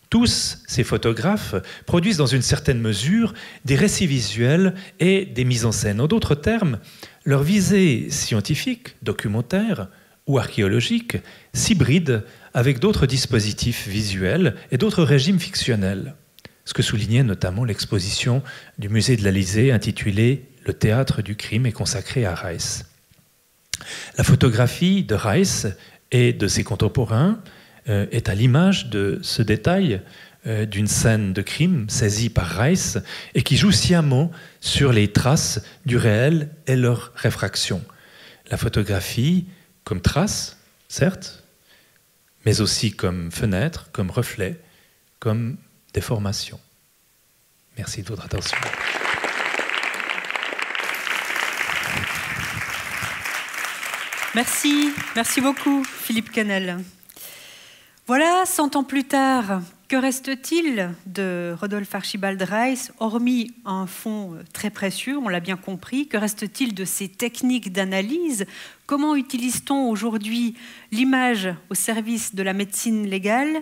tous ces photographes produisent dans une certaine mesure des récits visuels et des mises en scène. En d'autres termes, leur visée scientifique, documentaire ou archéologique s'hybride avec d'autres dispositifs visuels et d'autres régimes fictionnels. Ce que soulignait notamment l'exposition du musée de l'Élysée intitulée « Le théâtre du crime » et consacrée à Rice. La photographie de Rice et de ses contemporains est à l'image de ce détail d'une scène de crime saisie par Rice et qui joue sciemment sur les traces du réel et leur réfraction. La photographie comme trace, certes, mais aussi comme fenêtre, comme reflet, comme déformation. Merci de votre attention. Merci beaucoup Philippe Canel. Voilà, 100 ans plus tard, que reste-t-il de Rudolf Archibald Rice, hormis un fonds très précieux, on l'a bien compris? Que reste-t-il de ces techniques d'analyse? Comment utilise-t-on aujourd'hui l'image au service de la médecine légale?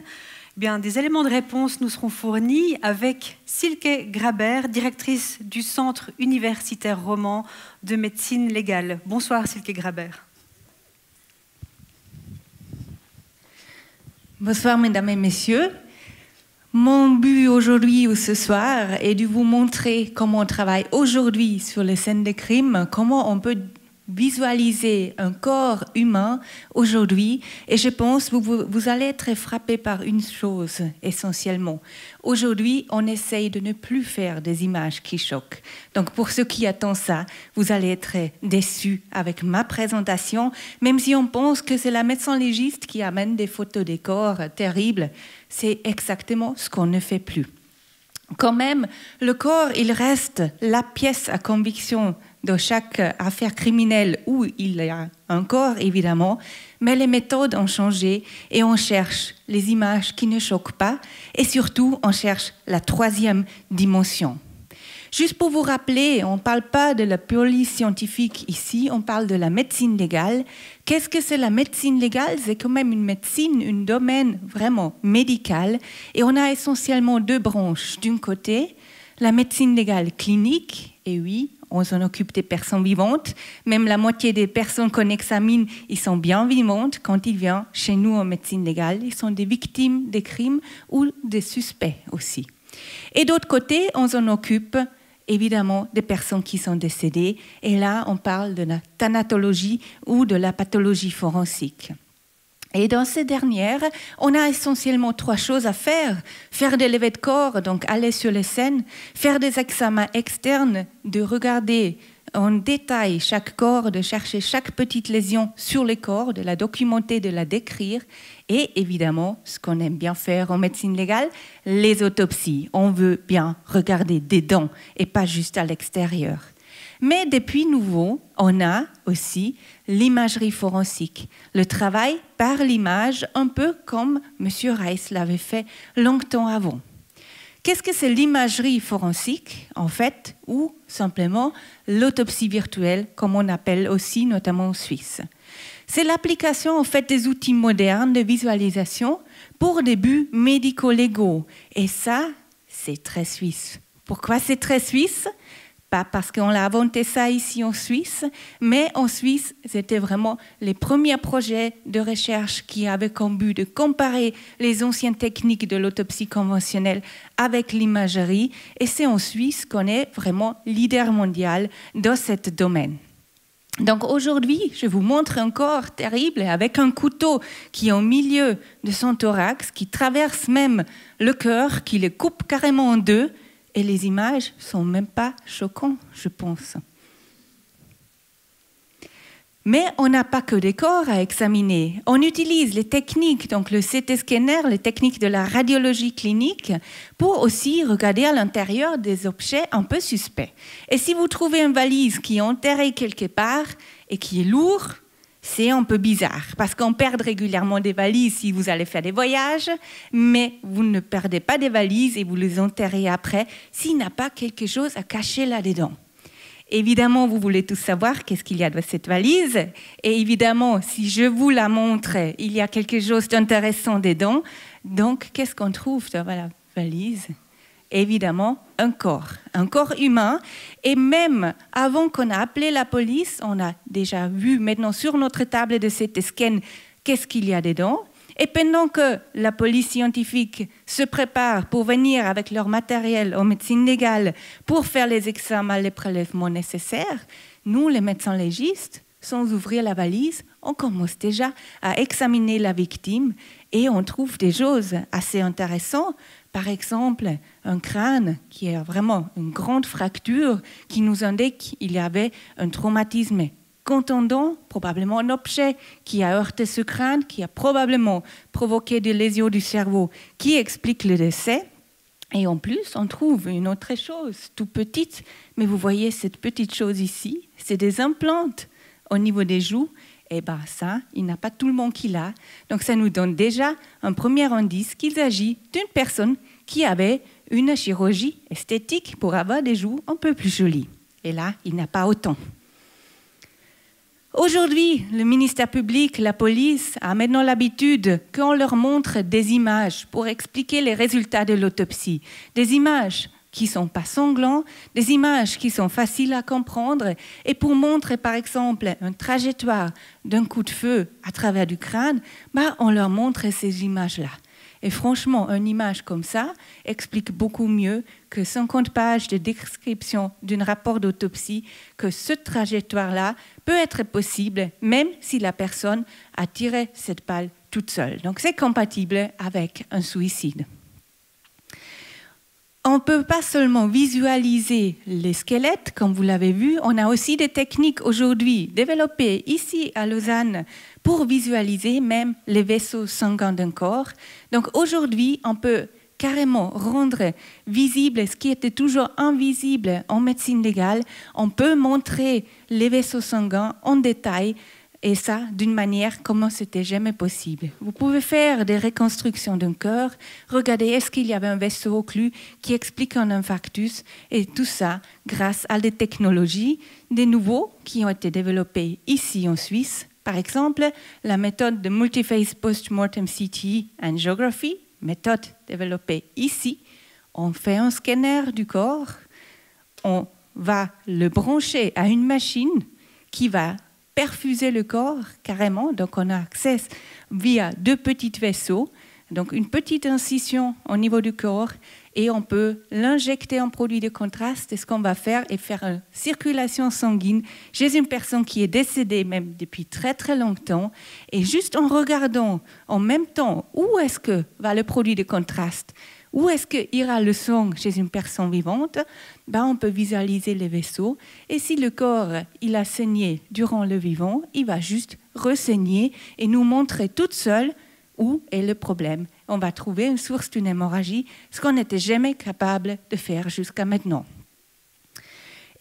Eh bien, des éléments de réponse nous seront fournis avec Silke Graber, directrice du Centre universitaire roman de médecine légale. Bonsoir Silke Graber. Bonsoir mesdames et messieurs. Mon but aujourd'hui ou ce soir est de vous montrer comment on travaille aujourd'hui sur les scènes de crime, comment on peut visualiser un corps humain aujourd'hui. Et je pense que vous allez être frappés par une chose essentiellement. Aujourd'hui, on essaye de ne plus faire des images qui choquent. Donc pour ceux qui attendent ça, vous allez être déçus avec ma présentation, même si on pense que c'est la médecin légiste qui amène des photos des corps terribles. C'est exactement ce qu'on ne fait plus. Quand même, le corps, il reste la pièce à conviction de chaque affaire criminelle où il y a un corps, évidemment, mais les méthodes ont changé et on cherche les images qui ne choquent pas et surtout, on cherche la troisième dimension. Juste pour vous rappeler, on ne parle pas de la police scientifique ici, on parle de la médecine légale. Qu'est-ce que c'est la médecine légale? C'est quand même une médecine, un domaine vraiment médical. Et on a essentiellement deux branches. D'un côté, la médecine légale clinique, et oui, on s'en occupe des personnes vivantes. Même la moitié des personnes qu'on examine, ils sont bien vivantes quand ils viennent chez nous en médecine légale. Ils sont des victimes des crimes ou des suspects aussi. Et d'autre côté, on s'en occupe évidemment des personnes qui sont décédées. Et là, on parle de la thanatologie ou de la pathologie forensique. Et dans ces dernières, on a essentiellement trois choses à faire. Faire des levées de corps, donc aller sur les scènes, faire des examens externes, de regarder en détail chaque corps, de chercher chaque petite lésion sur les corps, de la documenter, de la décrire. Et évidemment, ce qu'on aime bien faire en médecine légale, les autopsies. On veut bien regarder des dents et pas juste à l'extérieur. Mais depuis nouveau, on a aussi l'imagerie forensique, le travail par l'image, un peu comme M. Rice l'avait fait longtemps avant. Qu'est-ce que c'est l'imagerie forensique, en fait, ou simplement l'autopsie virtuelle, comme on appelle aussi, notamment en Suisse? C'est l'application, en fait, des outils modernes de visualisation pour des buts médico-légaux. Et ça, c'est très suisse. Pourquoi c'est très suisse? Pas parce qu'on a inventé ça ici en Suisse, mais en Suisse, c'était vraiment les premiers projets de recherche qui avaient comme but de comparer les anciennes techniques de l'autopsie conventionnelle avec l'imagerie. Et c'est en Suisse qu'on est vraiment leader mondial dans ce domaine. Donc aujourd'hui, je vous montre un corps terrible avec un couteau qui est au milieu de son thorax, qui traverse même le cœur, qui le coupe carrément en deux. Et les images ne sont même pas choquantes, je pense. Mais on n'a pas que des corps à examiner. On utilise les techniques, donc le CT scanner, les techniques de la radiologie clinique, pour aussi regarder à l'intérieur des objets un peu suspects. Et si vous trouvez une valise qui est enterrée quelque part et qui est lourde, c'est un peu bizarre, parce qu'on perd régulièrement des valises si vous allez faire des voyages, mais vous ne perdez pas des valises et vous les enterrez après s'il n'y a pas quelque chose à cacher là-dedans. Évidemment, vous voulez tous savoir qu'est-ce qu'il y a dans cette valise. Et évidemment, si je vous la montre, il y a quelque chose d'intéressant dedans. Donc, qu'est-ce qu'on trouve dans la valise? Évidemment, un corps humain. Et même avant qu'on a appelé la police, on a déjà vu maintenant sur notre table de CT scan qu'est-ce qu'il y a dedans. Et pendant que la police scientifique se prépare pour venir avec leur matériel en médecine légale pour faire les examens, les prélèvements nécessaires, nous, les médecins légistes, sans ouvrir la valise, on commence déjà à examiner la victime et on trouve des choses assez intéressantes. Par exemple, un crâne qui a vraiment une grande fracture qui nous indique qu'il y avait un traumatisme contondant, probablement un objet qui a heurté ce crâne, qui a probablement provoqué des lésions du cerveau, qui explique le décès. Et en plus, on trouve une autre chose, tout petite, mais vous voyez cette petite chose ici, c'est des implants au niveau des joues. Et bien ça, il n'y a pas tout le monde qui l'a. Donc ça nous donne déjà un premier indice qu'il s'agit d'une personne qui avait une chirurgie esthétique pour avoir des joues un peu plus jolies. Et là, il n'y a pas autant. Aujourd'hui, le ministère public, la police, a maintenant l'habitude qu'on leur montre des images pour expliquer les résultats de l'autopsie. Des images qui ne sont pas sanglantes, des images qui sont faciles à comprendre. Et pour montrer, par exemple, une trajectoire d'un coup de feu à travers du crâne, on leur montre ces images-là. Et franchement, une image comme ça explique beaucoup mieux que 50 pages de description d'un rapport d'autopsie que cette trajectoire-là peut être possible même si la personne a tiré cette balle toute seule. Donc c'est compatible avec un suicide. On ne peut pas seulement visualiser les squelettes, comme vous l'avez vu, on a aussi des techniques aujourd'hui développées ici à Lausanne pour visualiser même les vaisseaux sanguins d'un corps. Donc aujourd'hui, on peut carrément rendre visible ce qui était toujours invisible en médecine légale. On peut montrer les vaisseaux sanguins en détail, et ça d'une manière comme c'était jamais possible. Vous pouvez faire des reconstructions d'un cœur, regarder est-ce qu'il y avait un vaisseau occlus qui explique un infarctus, et tout ça grâce à des technologies, des nouveaux qui ont été développés ici en Suisse. Par exemple, la méthode de Multiphase Postmortem CT Angiography, méthode développée ici. On fait un scanner du corps, on va le brancher à une machine qui va perfuser le corps carrément, donc on a accès via 2 petits vaisseaux, donc une petite incision au niveau du corps, et on peut l'injecter en produit de contraste. Et ce qu'on va faire est faire une circulation sanguine chez une personne qui est décédée même depuis très très longtemps, et juste en regardant en même temps où est-ce que va le produit de contraste, où est-ce qu'ira le sang chez une personne vivante, on peut visualiser les vaisseaux. Et si le corps il a saigné durant le vivant, il va juste ressaigner et nous montrer toute seule où est le problème. On va trouver une source d'une hémorragie, ce qu'on n'était jamais capable de faire jusqu'à maintenant.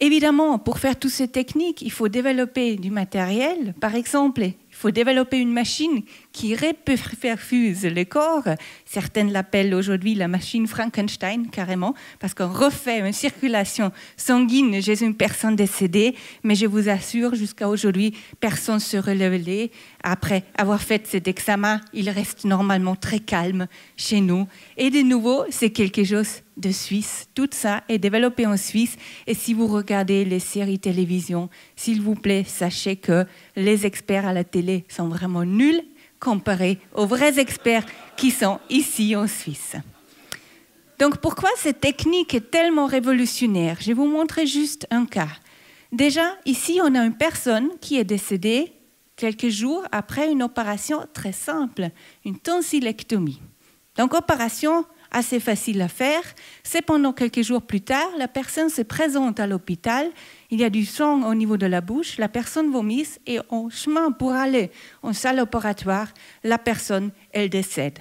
Évidemment, pour faire toutes ces techniques, il faut développer du matériel. Par exemple, il faut développer une machine qui reperfuse le corps. Certaines l'appellent aujourd'hui la machine Frankenstein, carrément, parce qu'on refait une circulation sanguine chez une personne décédée. Mais je vous assure, jusqu'à aujourd'hui, personne ne se relève. Après avoir fait cet examen, il reste normalement très calme chez nous. Et de nouveau, c'est quelque chose de suisse. Tout ça est développé en Suisse. Et si vous regardez les séries télévision, s'il vous plaît, sachez que les experts à la télé sont vraiment nuls comparés aux vrais experts qui sont ici en Suisse. Donc pourquoi cette technique est tellement révolutionnaire? Je vais vous montrer juste un cas. Déjà, ici, on a une personne qui est décédée quelques jours après une opération très simple, une tonsillectomie. Donc opération assez facile à faire. Cependant, quelques jours plus tard, la personne se présente à l'hôpital. Il y a du sang au niveau de la bouche. La personne vomit et en chemin pour aller en salle opératoire, la personne, elle décède.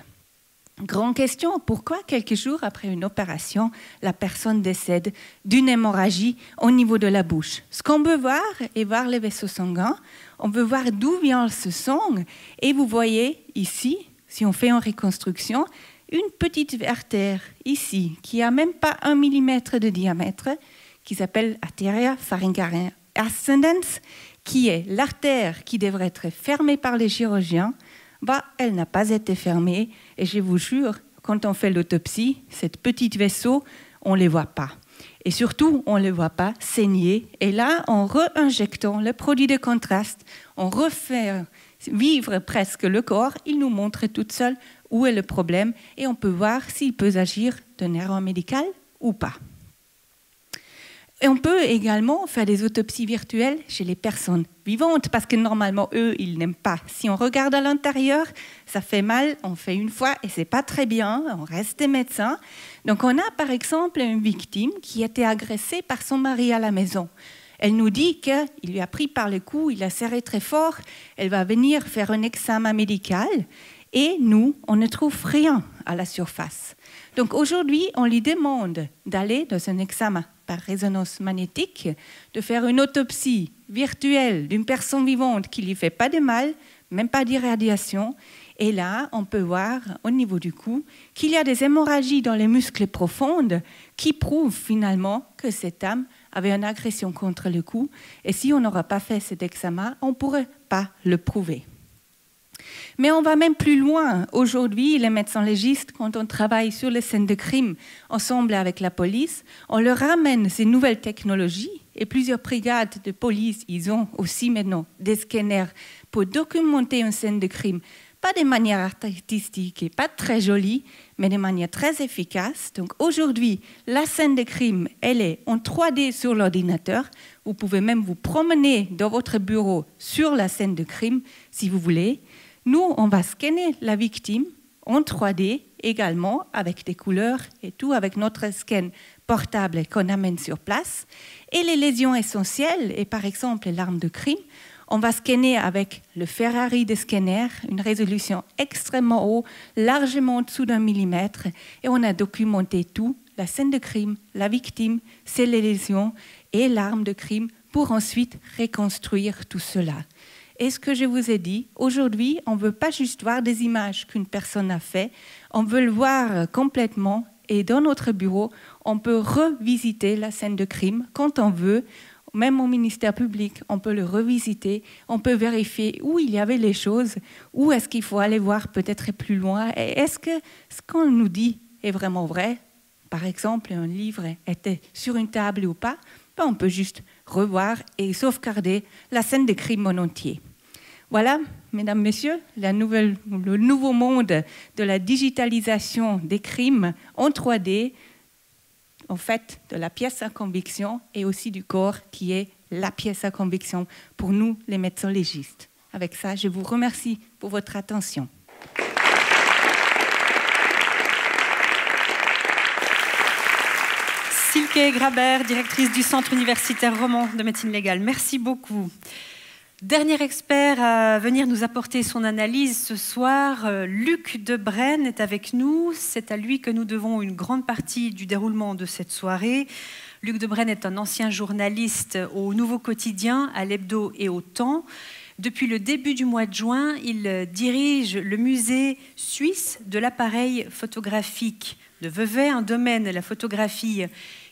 Grande question, pourquoi quelques jours après une opération, la personne décède d'une hémorragie au niveau de la bouche? Ce qu'on veut voir est voir les vaisseaux sanguins. On veut voir d'où vient ce sang. Et vous voyez ici, si on fait une reconstruction, une petite artère ici, qui n'a même pas 1 mm de diamètre, qui s'appelle arteria pharyngeale ascendens, qui est l'artère qui devrait être fermée par les chirurgiens. Elle n'a pas été fermée, et je vous jure, quand on fait l'autopsie, cette petite vaisseau, on ne les voit pas. Et surtout, on ne les voit pas saigner. Et là, en réinjectant le produit de contraste, on refait vivre presque le corps, il nous montre toute seule où est le problème et on peut voir s'il peut agir d'un erreur médicale ou pas. Et on peut également faire des autopsies virtuelles chez les personnes vivantes parce que normalement, eux, ils n'aiment pas. Si on regarde à l'intérieur, ça fait mal, on fait une fois et c'est pas très bien, on reste des médecins. Donc on a par exemple une victime qui a été agressée par son mari à la maison. Elle nous dit qu'il lui a pris par le cou, il a serré très fort, elle va venir faire un examen médical et nous, on ne trouve rien à la surface. Donc aujourd'hui, on lui demande d'aller dans un examen par résonance magnétique, de faire une autopsie virtuelle d'une personne vivante qui ne lui fait pas de mal, même pas d'irradiation. Et là, on peut voir au niveau du cou qu'il y a des hémorragies dans les muscles profondes qui prouvent finalement que cette âme avait une agression contre le cou. Et si on n'aura pas fait cet examen, on ne pourrait pas le prouver. Mais on va même plus loin. Aujourd'hui, les médecins légistes, quand on travaille sur les scènes de crime ensemble avec la police, on leur ramène ces nouvelles technologies et plusieurs brigades de police, ils ont aussi maintenant des scanners pour documenter une scène de crime, pas de manière artistique et pas très jolie, mais de manière très efficace. Donc aujourd'hui, la scène de crime, elle est en 3D sur l'ordinateur. Vous pouvez même vous promener dans votre bureau sur la scène de crime si vous voulez. Nous, on va scanner la victime en 3D également, avec des couleurs et tout, avec notre scan portable qu'on amène sur place. Et les lésions essentielles, et par exemple l'arme de crime, On va scanner avec le Ferrari de scanner, une résolution extrêmement haute, largement en dessous d'1 millimètre, et on a documenté tout, la scène de crime, la victime, ses lésions et l'arme de crime, pour ensuite reconstruire tout cela. Et ce que je vous ai dit, aujourd'hui, on ne veut pas juste voir des images qu'une personne a fait, on veut le voir complètement, et dans notre bureau, on peut revisiter la scène de crime quand on veut. Même au ministère public, on peut le revisiter, on peut vérifier où il y avait les choses, où est-ce qu'il faut aller voir peut-être plus loin, et est-ce que ce qu'on nous dit est vraiment vrai. Par exemple, un livre était sur une table ou pas, ben on peut juste revoir et sauvegarder la scène de crime en entier. Voilà, mesdames, messieurs, le nouveau monde de la digitalisation des crimes en 3D, en fait, de la pièce à conviction et aussi du corps qui est la pièce à conviction pour nous, les médecins légistes. Avec ça, je vous remercie pour votre attention. Silke Graber, directrice du Centre universitaire roman de médecine légale. Merci beaucoup. Dernier expert à venir nous apporter son analyse ce soir, Luc Debrenne est avec nous. C'est à lui que nous devons une grande partie du déroulement de cette soirée. Luc Debrenne est un ancien journaliste au Nouveau Quotidien, à l'Hebdo et au Temps. Depuis le début du mois de juin, il dirige le musée suisse de l'appareil photographique de Vevey, un domaine, la photographie,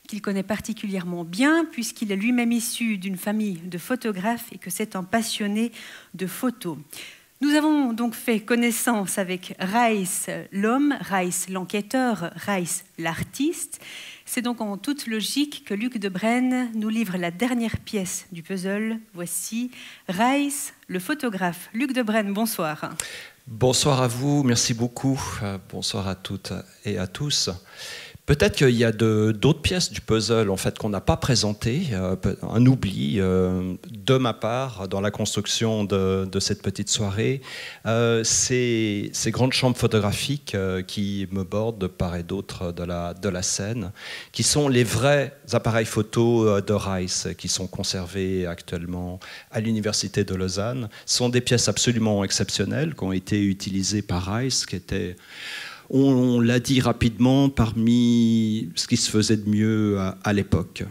qu'il connaît particulièrement bien, puisqu'il est lui-même issu d'une famille de photographes et que c'est un passionné de photos. Nous avons donc fait connaissance avec Reiss l'homme, Reiss l'enquêteur, Reiss l'artiste. C'est donc en toute logique que Luc Debrenne nous livre la dernière pièce du puzzle. Voici Reiss le photographe. Luc Debrenne, bonsoir. Bonsoir à vous, merci beaucoup. Bonsoir à toutes et à tous. Peut-être qu'il y a d'autres pièces du puzzle en fait, qu'on n'a pas présentées, un oubli de ma part dans la construction de cette petite soirée. Ces grandes chambres photographiques qui me bordent de part et d'autre de la scène, qui sont les vrais appareils photo de Reiss qui sont conservés actuellement à l'Université de Lausanne. Ce sont des pièces absolument exceptionnelles qui ont été utilisées par Reiss, qui étaient... On l'a dit rapidement, parmi ce qui se faisait de mieux à l'époque.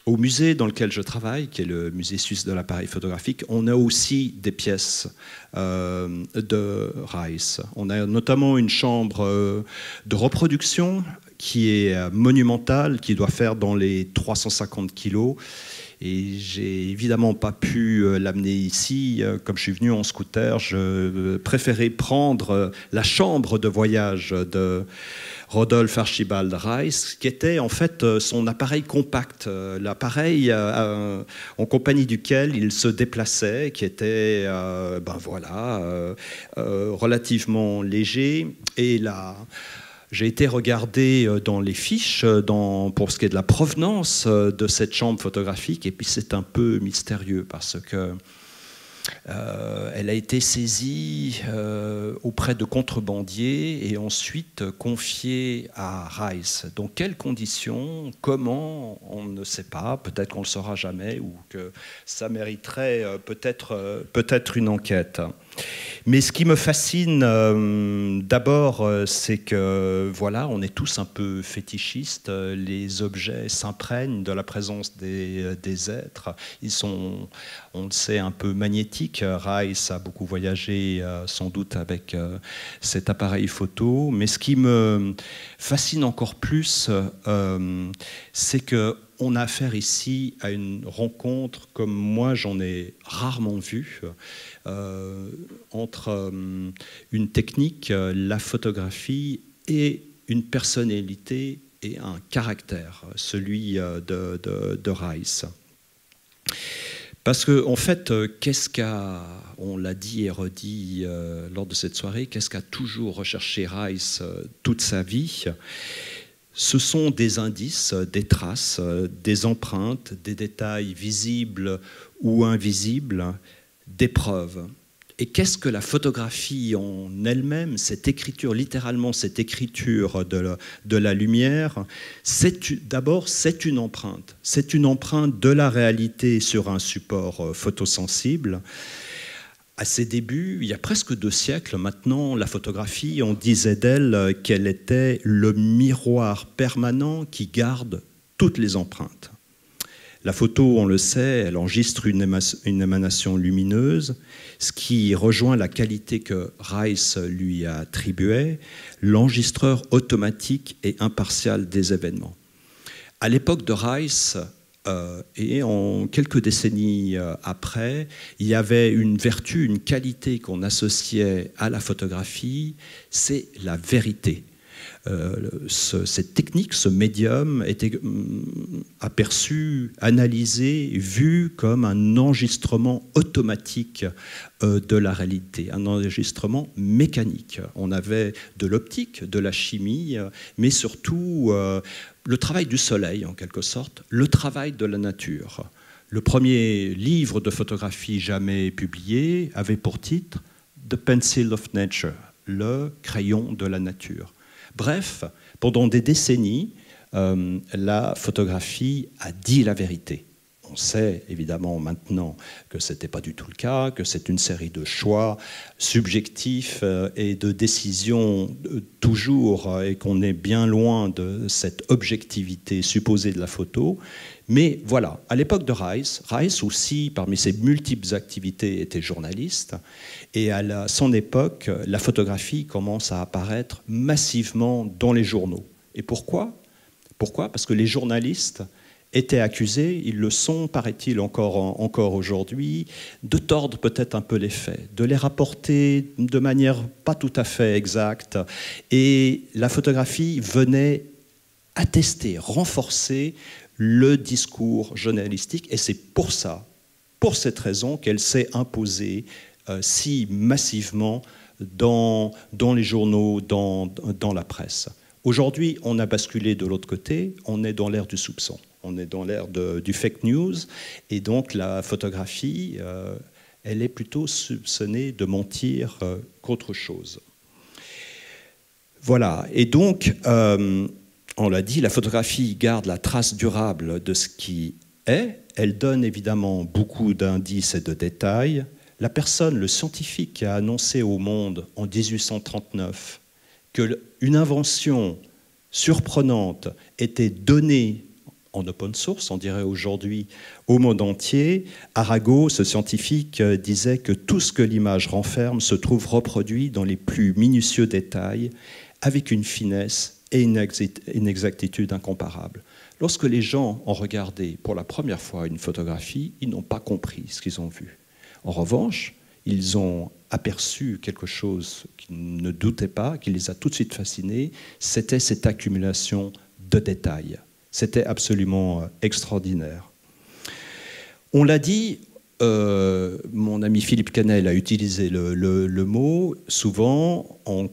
Au musée dans lequel je travaille, qui est le musée suisse de l'appareil photographique, on a aussi des pièces de Reiss. On a notamment une chambre de reproduction qui est monumentale, qui doit faire dans les 350 kilos. Et j'ai évidemment pas pu l'amener ici. Comme je suis venu en scooter, je préférais prendre la chambre de voyage de Rodolphe Archibald Reiss, qui était en fait son appareil compact, l'appareil en compagnie duquel il se déplaçait, qui était relativement léger. Et là, j'ai été regardé dans les fiches pour ce qui est de la provenance de cette chambre photographique, et puis c'est un peu mystérieux parce que elle a été saisie auprès de contrebandiers et ensuite confiée à Reiss. Dans quelles conditions, comment, on ne sait pas. Peut-être qu'on ne le saura jamais ou que ça mériterait peut-être une enquête. Mais ce qui me fascine d'abord, c'est que voilà, on est tous un peu fétichistes. Les objets s'imprègnent de la présence des êtres. Ils sont, on le sait, un peu magnétiques. Reiss a beaucoup voyagé, sans doute, avec cet appareil photo. Mais ce qui me fascine encore plus, c'est que on a affaire ici à une rencontre comme moi j'en ai rarement vu entre une technique, la photographie, et une personnalité et un caractère, celui de Reiss. Parce que en fait, on l'a dit et redit lors de cette soirée, qu'est-ce qu'a toujours recherché Reiss toute sa vie ? Ce sont des indices, des traces, des empreintes, des détails visibles ou invisibles, des preuves. Et qu'est-ce que la photographie en elle-même, cette écriture, littéralement cette écriture de la lumière? D'abord, c'est une empreinte. C'est une empreinte de la réalité sur un support photosensible. À ses débuts, il y a presque 2 siècles maintenant, la photographie, on disait d'elle qu'elle était le miroir permanent qui garde toutes les empreintes. La photo, on le sait, elle enregistre une émanation lumineuse, ce qui rejoint la qualité que Rice lui attribuait, l'enregistreur automatique et impartial des événements. À l'époque de Rice, et en quelques décennies après, il y avait une vertu, une qualité qu'on associait à la photographie, c'est la vérité. Cette technique, ce médium, était aperçu, analysé, vu comme un enregistrement automatique de la réalité, un enregistrement mécanique. On avait de l'optique, de la chimie, mais surtout le travail du soleil, en quelque sorte, le travail de la nature. Le premier livre de photographie jamais publié avait pour titre « The Pencil of Nature », le crayon de la nature. Bref, pendant des décennies, la photographie a dit la vérité. On sait évidemment maintenant que ce n'était pas du tout le cas, que c'est une série de choix subjectifs et de décisions toujours, et qu'on est bien loin de cette objectivité supposée de la photo. Mais voilà, à l'époque de Rice aussi, parmi ses multiples activités, était journaliste. Et à son époque, la photographie commence à apparaître massivement dans les journaux. Et pourquoi? Pourquoi? Parce que les journalistes étaient accusés, ils le sont, paraît-il, encore aujourd'hui, de tordre peut-être un peu les faits, de les rapporter de manière pas tout à fait exacte. Et la photographie venait attester, renforcer le discours journalistique, et c'est pour cette raison, qu'elle s'est imposée si massivement dans les journaux, dans la presse. Aujourd'hui, on a basculé de l'autre côté, on est dans l'ère du soupçon, on est dans l'ère du fake news, et donc la photographie, elle est plutôt soupçonnée de mentir qu'autre chose. Voilà, et donc, on l'a dit, la photographie garde la trace durable de ce qui est, elle donne évidemment beaucoup d'indices et de détails. La personne, le scientifique qui a annoncé au monde en 1839 qu'une invention surprenante était donnée en open source, on dirait aujourd'hui, au monde entier, Arago, ce scientifique, disait que tout ce que l'image renferme se trouve reproduit dans les plus minutieux détails, avec une finesse et une exactitude incomparables. Lorsque les gens ont regardé pour la première fois une photographie, ils n'ont pas compris ce qu'ils ont vu. En revanche, ils ont aperçu quelque chose qu'ils ne doutaient pas, qui les a tout de suite fascinés, c'était cette accumulation de détails. C'était absolument extraordinaire. On l'a dit, mon ami Philippe Canel a utilisé le mot, souvent on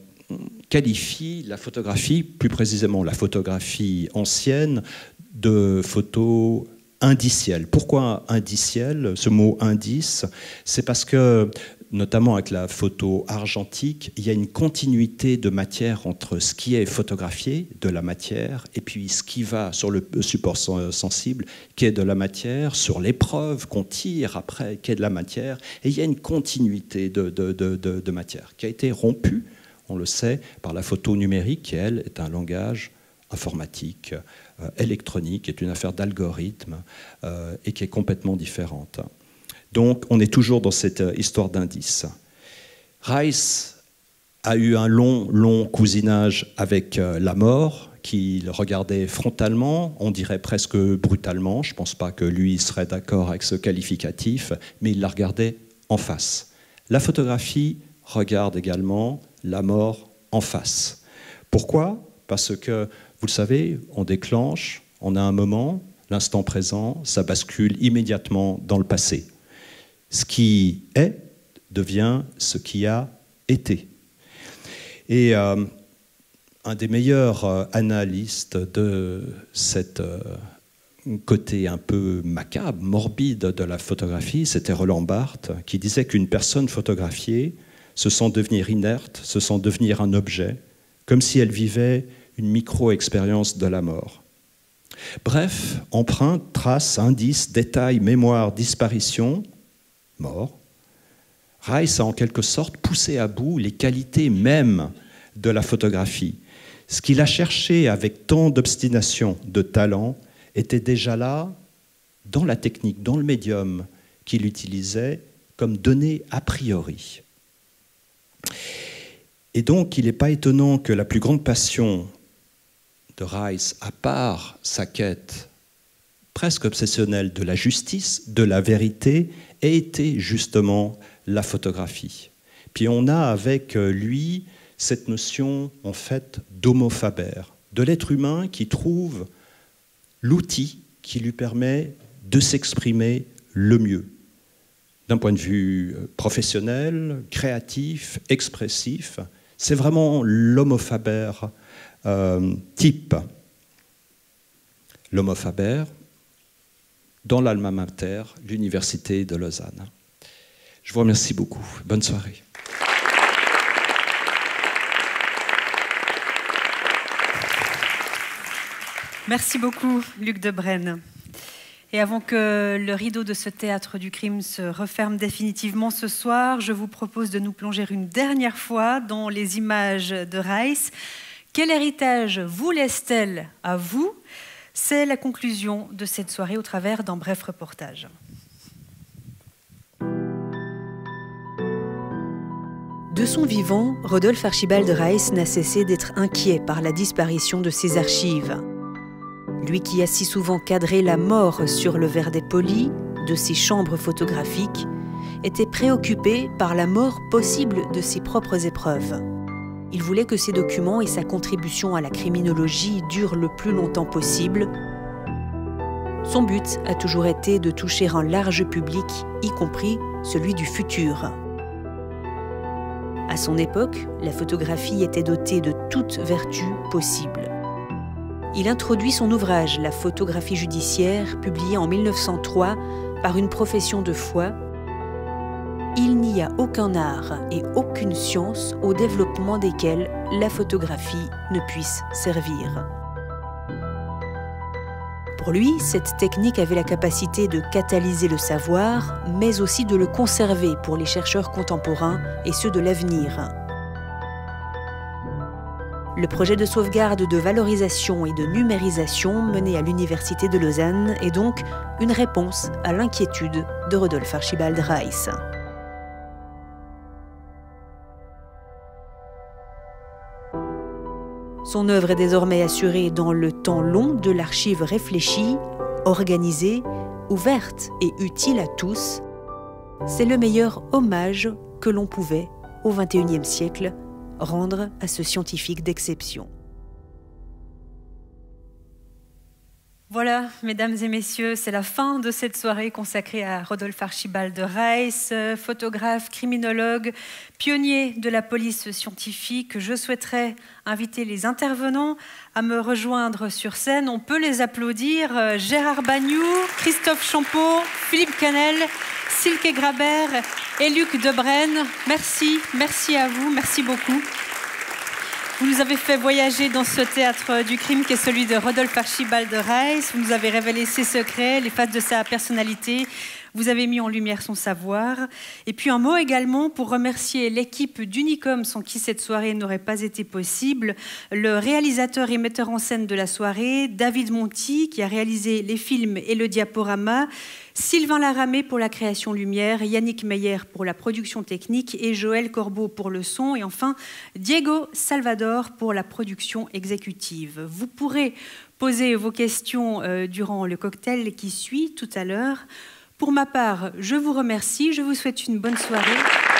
qualifie la photographie, plus précisément la photographie ancienne, de photo indicielle. Pourquoi indicielle? Ce mot indice, c'est parce que, notamment avec la photo argentique, il y a une continuité de matière entre ce qui est photographié, de la matière, et puis ce qui va sur le support sensible, qui est de la matière, sur l'épreuve qu'on tire après, qui est de la matière, et il y a une continuité de matière qui a été rompue, on le sait, par la photo numérique, qui, elle, est un langage informatique, électronique, est une affaire d'algorithme et qui est complètement différente. Donc, on est toujours dans cette histoire d'indice. Rice a eu un long cousinage avec la mort, qu'il regardait frontalement, on dirait presque brutalement. Je ne pense pas que lui serait d'accord avec ce qualificatif, mais il la regardait en face. La photographie regarde également la mort en face. Pourquoi? Parce que, vous le savez, on déclenche, on a un moment, l'instant présent, ça bascule immédiatement dans le passé. Ce qui est devient ce qui a été. Et un des meilleurs analystes de cette côté un peu macabre, morbide de la photographie, c'était Roland Barthes qui disait qu'une personne photographiée se sent devenir inerte, se sent devenir un objet, comme si elle vivait une micro-expérience de la mort. Bref, empreintes, traces, indices, détails, mémoires, disparitions, mort. Reiss a en quelque sorte poussé à bout les qualités mêmes de la photographie. Ce qu'il a cherché avec tant d'obstination, de talent, était déjà là, dans la technique, dans le médium qu'il utilisait comme données a priori. Et donc, il n'est pas étonnant que la plus grande passion de Reiss, à part sa quête presque obsessionnelle de la justice, de la vérité, ait été justement la photographie. Puis on a avec lui cette notion, en fait, d'homo faber, de l'être humain qui trouve l'outil qui lui permet de s'exprimer le mieux, d'un point de vue professionnel, créatif, expressif. C'est vraiment l'homo faber type. L'homo faber dans l'alma mater, l'université de Lausanne. Je vous remercie beaucoup. Bonne soirée. Merci beaucoup, Luc Debrenne. Et avant que le rideau de ce théâtre du crime se referme définitivement ce soir, je vous propose de nous plonger une dernière fois dans les images de Reiss. Quel héritage vous laisse-t-elle à vous? C'est la conclusion de cette soirée au travers d'un bref reportage. De son vivant, Rodolphe Archibald Reiss n'a cessé d'être inquiet par la disparition de ses archives. Lui qui a si souvent cadré la mort sur le verre des polis de ses chambres photographiques, était préoccupé par la mort possible de ses propres épreuves. Il voulait que ses documents et sa contribution à la criminologie durent le plus longtemps possible. Son but a toujours été de toucher un large public, y compris celui du futur. À son époque, la photographie était dotée de toutes vertus possibles. Il introduit son ouvrage « La photographie judiciaire », publié en 1903 par une profession de foi. Il n'y a aucun art et aucune science au développement desquels la photographie ne puisse servir. Pour lui, cette technique avait la capacité de catalyser le savoir, mais aussi de le conserver pour les chercheurs contemporains et ceux de l'avenir. Le projet de sauvegarde, de valorisation et de numérisation mené à l'Université de Lausanne est donc une réponse à l'inquiétude de Rodolphe Archibald Reiss. Son œuvre est désormais assurée dans le temps long de l'archive réfléchie, organisée, ouverte et utile à tous. C'est le meilleur hommage que l'on pouvait, au XXIe siècle, rendre à ce scientifique d'exception. Voilà, mesdames et messieurs, c'est la fin de cette soirée consacrée à Rodolphe Archibald Reiss, photographe, criminologue, pionnier de la police scientifique. Je souhaiterais inviter les intervenants à me rejoindre sur scène. On peut les applaudir. Gérard Bagnoux, Christophe Champeau, Philippe Canel, Silke Grabert et Luc Debrenne. Merci, merci à vous, merci beaucoup. Vous nous avez fait voyager dans ce théâtre du crime qui est celui de Rodolphe Archibald Reiss. Vous nous avez révélé ses secrets, les faces de sa personnalité. Vous avez mis en lumière son savoir. Et puis un mot également pour remercier l'équipe d'Unicom sans qui cette soirée n'aurait pas été possible. Le réalisateur et metteur en scène de la soirée, David Monti, qui a réalisé les films et le diaporama. Sylvain Laramé pour la création lumière, Yannick Meyer pour la production technique et Joël Corbeau pour le son. Et enfin, Diego Salvador pour la production exécutive. Vous pourrez poser vos questions durant le cocktail qui suit tout à l'heure. Pour ma part, je vous remercie, je vous souhaite une bonne soirée.